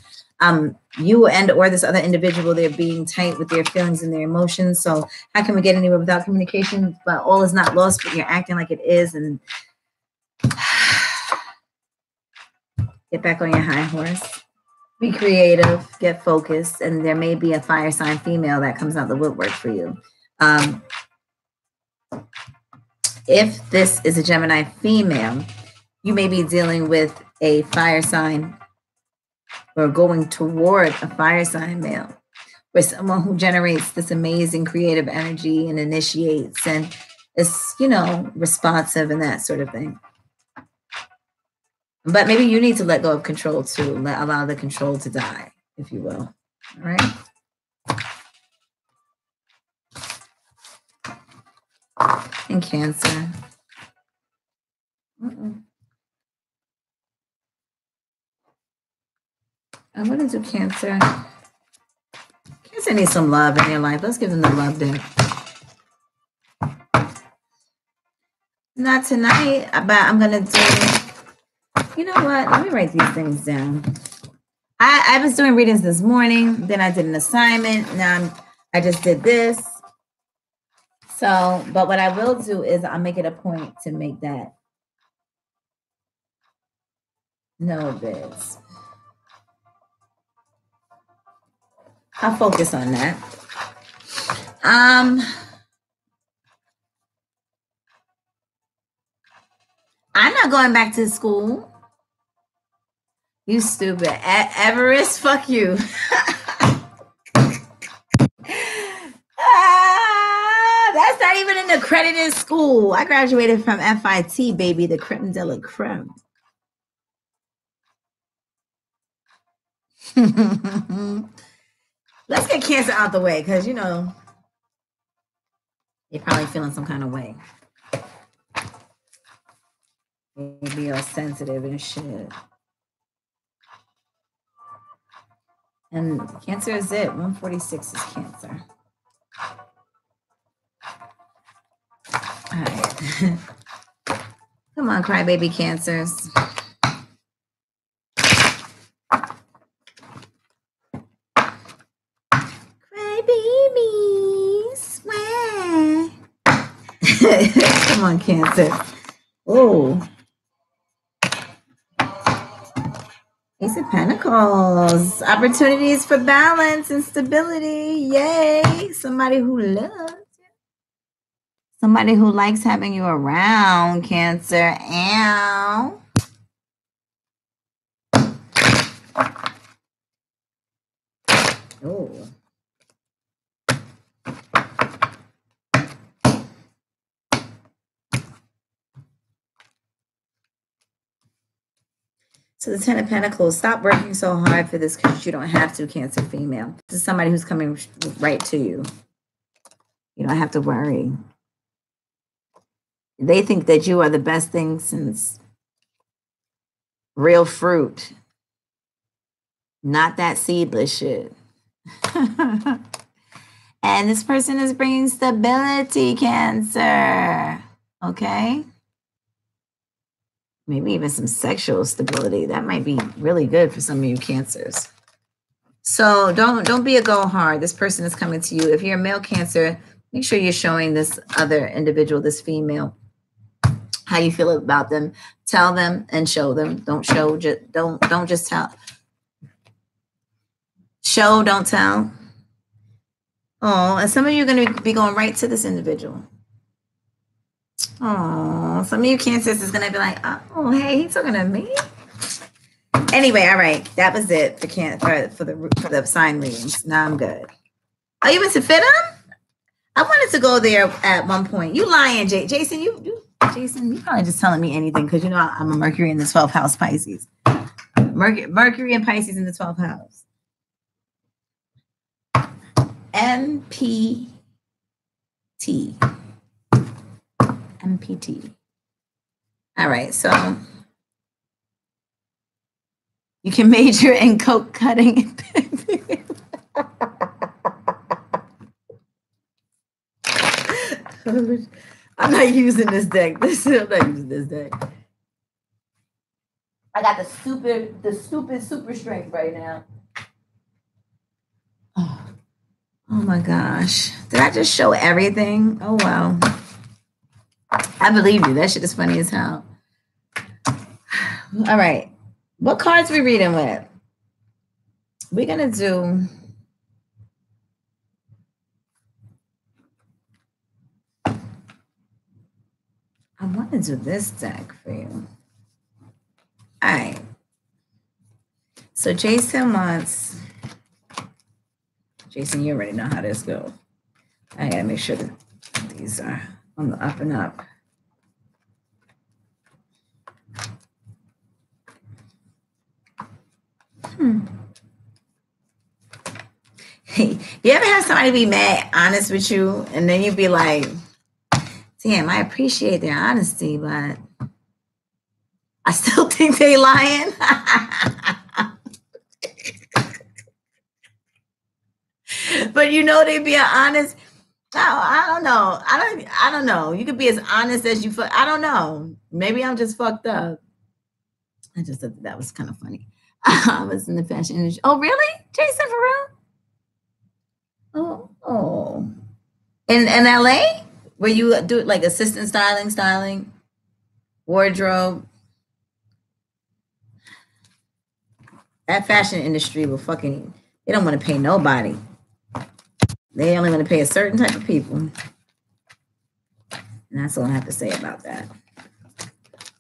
You and or this other individual, they're being tight with their feelings and their emotions. So how can we get anywhere without communication? But all is not lost, but you're acting like it is. And get back on your high horse. Be creative, get focused, and there may be a fire sign female that comes out the woodwork for you. If this is a Gemini female, you may be dealing with a fire sign or going toward a fire sign male, where someone who generates this amazing creative energy and initiates and is, you know, responsive and that sort of thing. But maybe you need to let go of control too. Allow the control to die, if you will. All right. And Cancer. I'm going to do Cancer. Cancer needs some love in their life. Let's give them the love deck. Not tonight, but I'm going to do, you know what? Let me write these things down. I was doing readings this morning. Then I did an assignment. Now I just did this. So, but what I will do is I'll make it a point to make that no bids. I'll focus on that. I'm not going back to school. You stupid. Everest, fuck you. That's not even an accredited school. I graduated from FIT, baby, the creme de la creme. Let's get cancer out the way, because, you know, you're probably feeling some kind of way. Maybe you're sensitive and shit. And cancer is it. 146 is cancer. All right. Come on, crybaby cancers. Crybaby, swear. Come on, cancer. Oh. Ace of Pentacles. Opportunities for balance and stability. Yay. Somebody who loves you. Somebody who likes having you around, Cancer. Ow. Oh. So the Ten of Pentacles, stop working so hard for this because you don't have to, Cancer female. This is somebody who's coming right to you. You don't have to worry. They think that you are the best thing since real fruit. Not that seedless shit. And this person is bringing stability, Cancer. Okay? Maybe even some sexual stability. That might be really good for some of you Cancers. So don't be a go hard. This person is coming to you. If you're a male Cancer, make sure you're showing this other individual, this female, how you feel about them. Tell them and show them. Don't show. Don't just tell. Show, don't tell. Oh, and some of you are going to be going right to this individual. Oh, some of you Cancers is going to be like, oh, hey, he's talking to me. Anyway, all right, that was it for the sign readings. Now I'm good. Oh, you went to FITM? I wanted to go there at one point. You lying, Jason? Jason, you probably just telling me anything because you know I'm a Mercury in the 12th house, Pisces. Mercury and Pisces in the 12th house. MPT. All right, so you can major in coke cutting. I'm not using this deck. I'm not using this deck. I got the stupid super strength right now. Oh my gosh. Did I just show everything? Oh, wow. I believe you. That shit is funny as hell. All right. What cards we reading with? We're going to do... I want to do this deck for you. All right. So Jason, you already know how this goes. I gotta make sure that these are on the up and up. Hey, you ever have somebody be mad, honest with you, and then you be like, damn, I appreciate their honesty, but I still think they lying. But you know they being honest. I don't know. I don't know. You could be as honest as you. I don't know. Maybe I'm just fucked up. I just thought that was kind of funny. I was in the fashion industry. Oh, really, Jason, for real? Oh. In LA, where you do like assistant styling, wardrobe. That fashion industry will fucking. They don't want to pay nobody. They only want to pay a certain type of people. And that's all I have to say about that.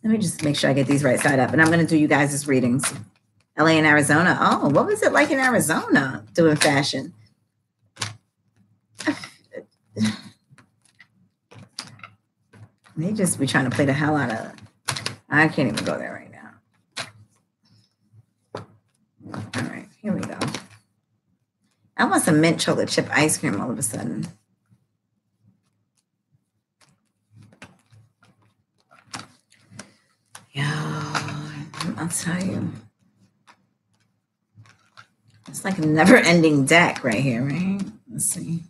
Let me just make sure I get these right side up. And I'm going to do you guys' readings. LA and Arizona. Oh, what was it like in Arizona doing fashion? They just be trying to play the hell out of it. I can't even go there right now. All right, here we go. I want some mint chocolate chip ice cream all of a sudden. Yeah, I'll tell you. It's like a never-ending deck right here, right? Let's see.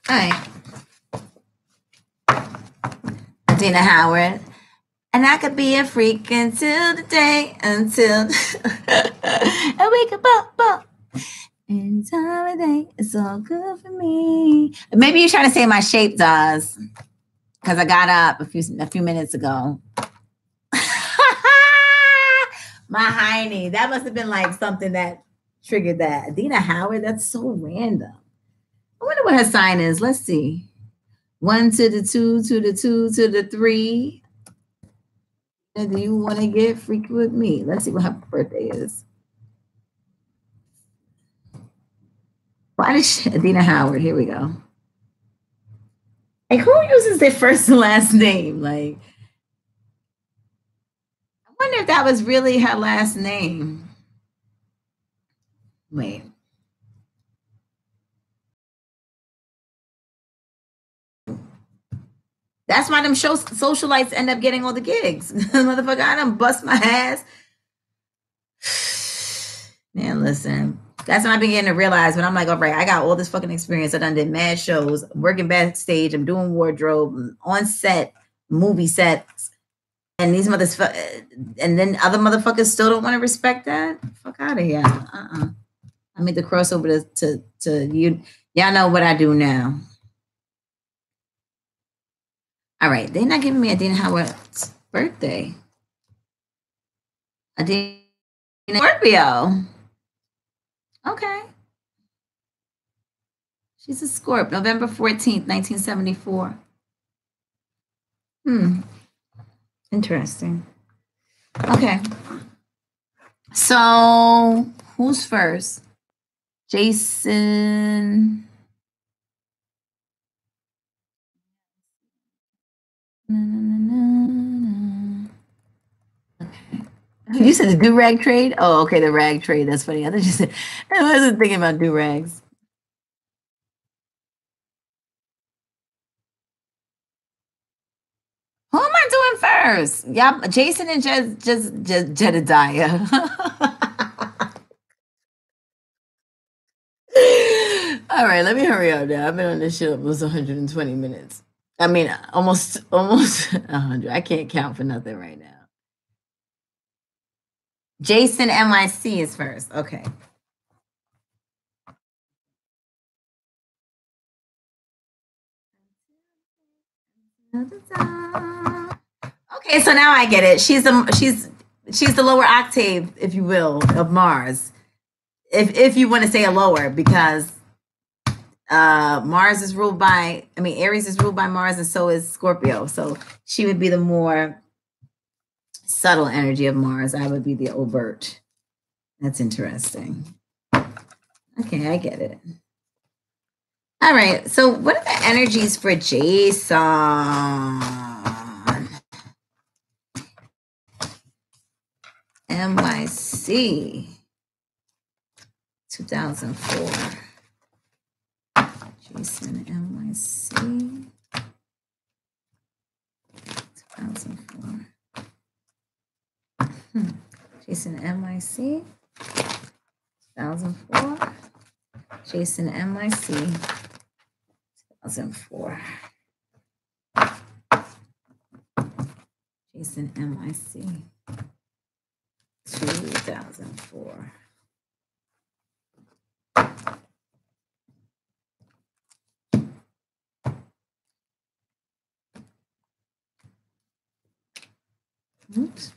Hi. Adina Howard. And I could be a freak until the day, until I wake up. Any time of day, it's all good for me. Maybe you're trying to say my shape does, because I got up a few minutes ago. My hiney. That must have been like something that triggered that. Adina Howard, that's so random. I wonder what her sign is. Let's see. 1 to the 2 to the 2 to the 3. And do you want to get freaky with me? Let's see what her birthday is. Why did she, Adina Howard? Here we go. Like, who uses their first and last name? Like, I wonder if that was really her last name. Wait. That's why them socialites end up getting all the gigs. Motherfucker, I done bust my ass. Man, listen. That's when I've been getting to realize when I'm like, all right, I got all this fucking experience. I done did mad shows, I'm working backstage, I'm doing wardrobe, I'm on set, movie sets. And these and then other motherfuckers still don't want to respect that. Fuck out of here. I made the crossover to you. Y'all know what I do now. All right, they're not giving me Adina Howard's birthday. Adina Scorpio. Okay. She's a Scorp, November 14th, 1974. Interesting. Okay. So who's first? Jason. Okay. You said the do-rag trade? Oh, okay, the rag trade. That's funny. I thought you said, I wasn't thinking about do-rags. Who am I doing first? Yeah, Jason and Jedediah. All right, let me hurry up now. I've been on this shit almost 120 minutes. I mean, almost 100. I can't count for nothing right now. Jason NYC is first. Okay. Okay, so now I get it. She's the lower octave, if you will, of Mars. If you want to say a lower, because Mars is ruled by, Aries is ruled by Mars, and so is Scorpio. So she would be the more subtle energy of Mars. I would be the overt. That's interesting. Okay, I get it. All right. So what are the energies for Jason? NYC 2004. Jason NYC 2004. Jason NYC 2004. Jason NYC 2004. Jason NYC 2004. 2004. Oops.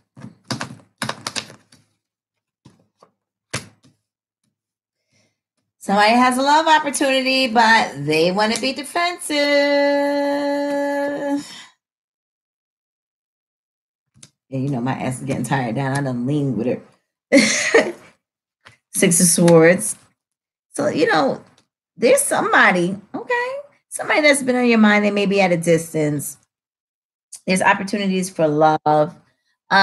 Somebody has a love opportunity, but they want to be defensive. Yeah, you know, my ass is getting tired down. I done lean with her. 6 of Swords. So, you know, there's somebody, okay? Somebody that's been on your mind. They may be at a distance. There's opportunities for love. For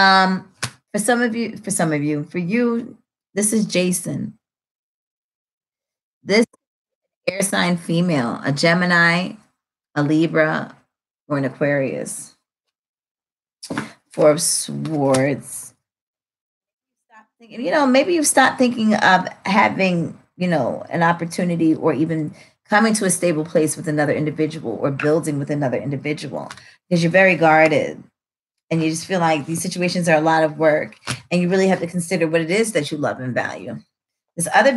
you, this is Jason. This air sign female, a Gemini, a Libra, or an Aquarius. 4 of Swords. You know, maybe you've stopped thinking of having, you know, an opportunity or even coming to a stable place with another individual or building with another individual because you're very guarded and you just feel like these situations are a lot of work and you really have to consider what it is that you love and value. This other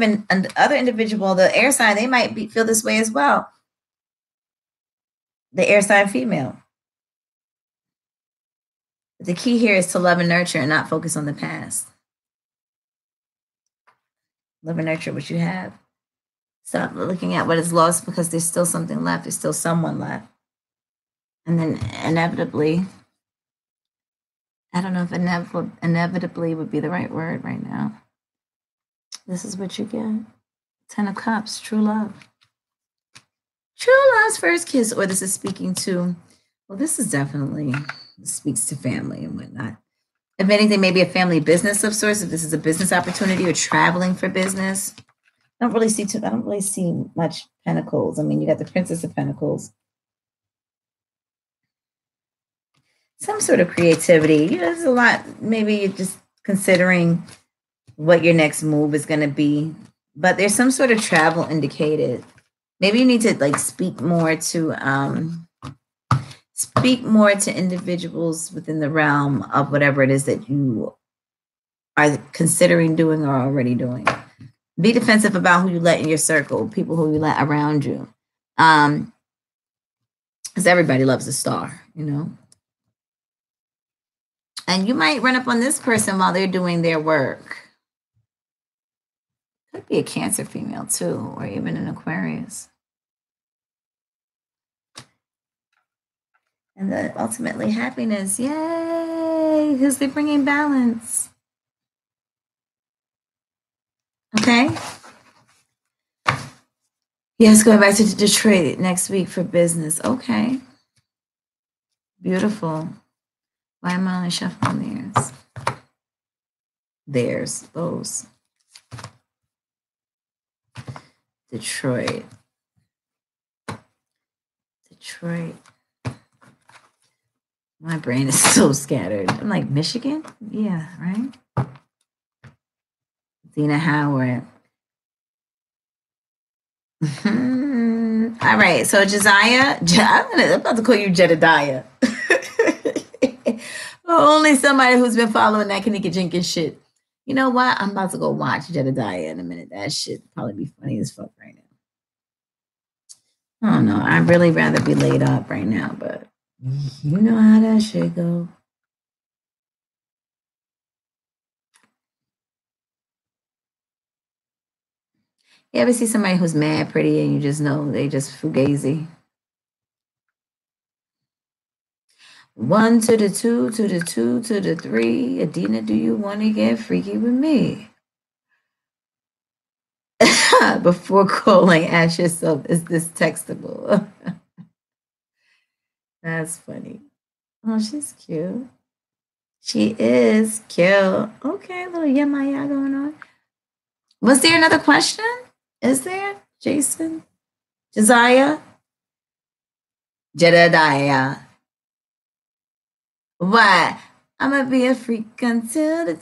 individual, the air sign, they might feel this way as well. The air sign female. The key here is to love and nurture and not focus on the past. Love and nurture what you have. Stop looking at what is lost because there's still something left. There's still someone left. And then inevitably, I don't know if inevitably would be the right word right now. This is what you get. 10 of Cups, true love. True love's first kiss, or this is speaking to, well, this is definitely speaks to family and whatnot. If anything, maybe a family business of sorts, if this is a business opportunity or traveling for business. I don't really see much Pentacles. I mean, you got the Princess of Pentacles. Some sort of creativity. You know, there's a lot. Maybe you're just considering what your next move is going to be. But there's some sort of travel indicated. Maybe you need to like speak more to individuals within the realm of whatever it is that you are considering doing or already doing. Be defensive about who you let in your circle, people who you let around you. Because everybody loves a star, you know. And you might run up on this person while they're doing their work. Could be a Cancer female too, or even an Aquarius. And then ultimately happiness, yay, because they're bringing balance. Okay. Yes, going back to Detroit next week for business. Okay. Beautiful. Why am I only shuffling theirs? Those. Detroit. My brain is so scattered. I'm like, Michigan? Yeah, right? Dina Howard. All right, so Josiah, I'm about to call you Jedediah. Only somebody who's been following that Kanika Jenkins shit. You know what? I'm about to go watch Jedediah in a minute. That shit probably be funny as fuck right now. I don't know. I'd really rather be laid up right now, but you know how that shit go. You ever see somebody who's mad pretty and you just know they just fugazi? 1 to the 2 to the 2 to the 3. Adina, do you want to get freaky with me? Before calling, ask yourself, is this textable? That's funny. Oh, she's cute. She is cute. Okay, a little yamaya going on. Was there another question? Is there, Jason? Josiah? Jedediah. What? I'm going to be a freak until the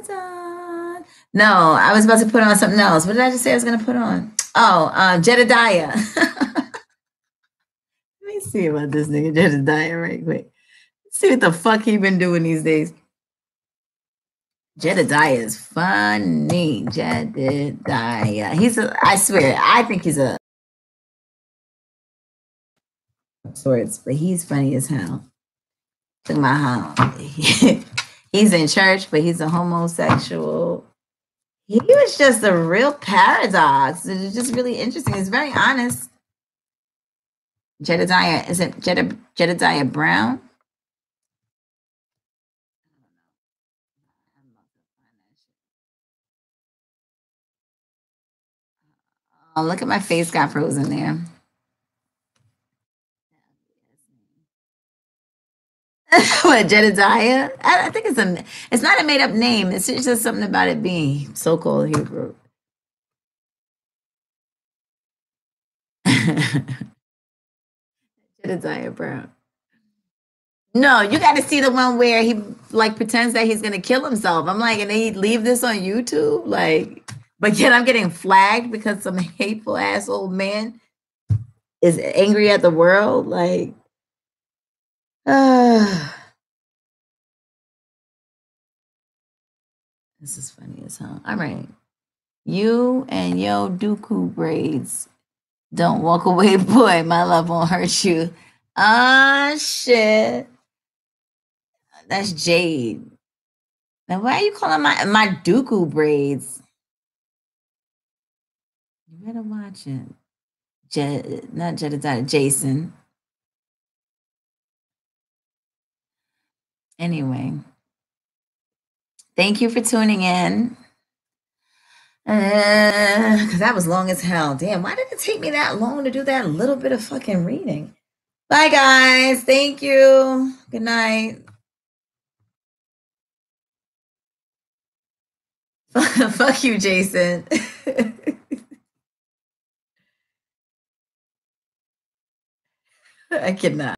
dawn. No, I was about to put on something else. What did I just say I was going to put on? Oh, Jedediah. Let me see about this nigga Jedediah right quick. Let's see what the fuck he been doing these days. Jedediah is funny. Jedediah. I swear, I think he's a sorts, but he's funny as hell. Talking about how he's in church, but he's a homosexual. He was just a real paradox. It's just really interesting. It's very honest. Jedediah, is it Jedediah Brown? Oh, look at my face got frozen there. What, Jedediah? I think it's not a made up name. It's just something about it being so called Hebrew. Jedediah Brown. No, you got to see the one where he like pretends that he's gonna kill himself. I'm like, and then he'd leave this on YouTube, like, but yet I'm getting flagged because some hateful asshole man is angry at the world. Like, this is funny as hell. All right, you and yo Dooku braids. Don't walk away, boy. My love won't hurt you. Ah, shit. That's Jade. Now, why are you calling my Dooku braids? You better watch it. Not Jedediah, Jason. Anyway, thank you for tuning in. Because that was long as hell. Damn, why did it take me that long to do that little bit of fucking reading? Bye, guys. Thank you. Good night. Fuck you, Jason. I cannot.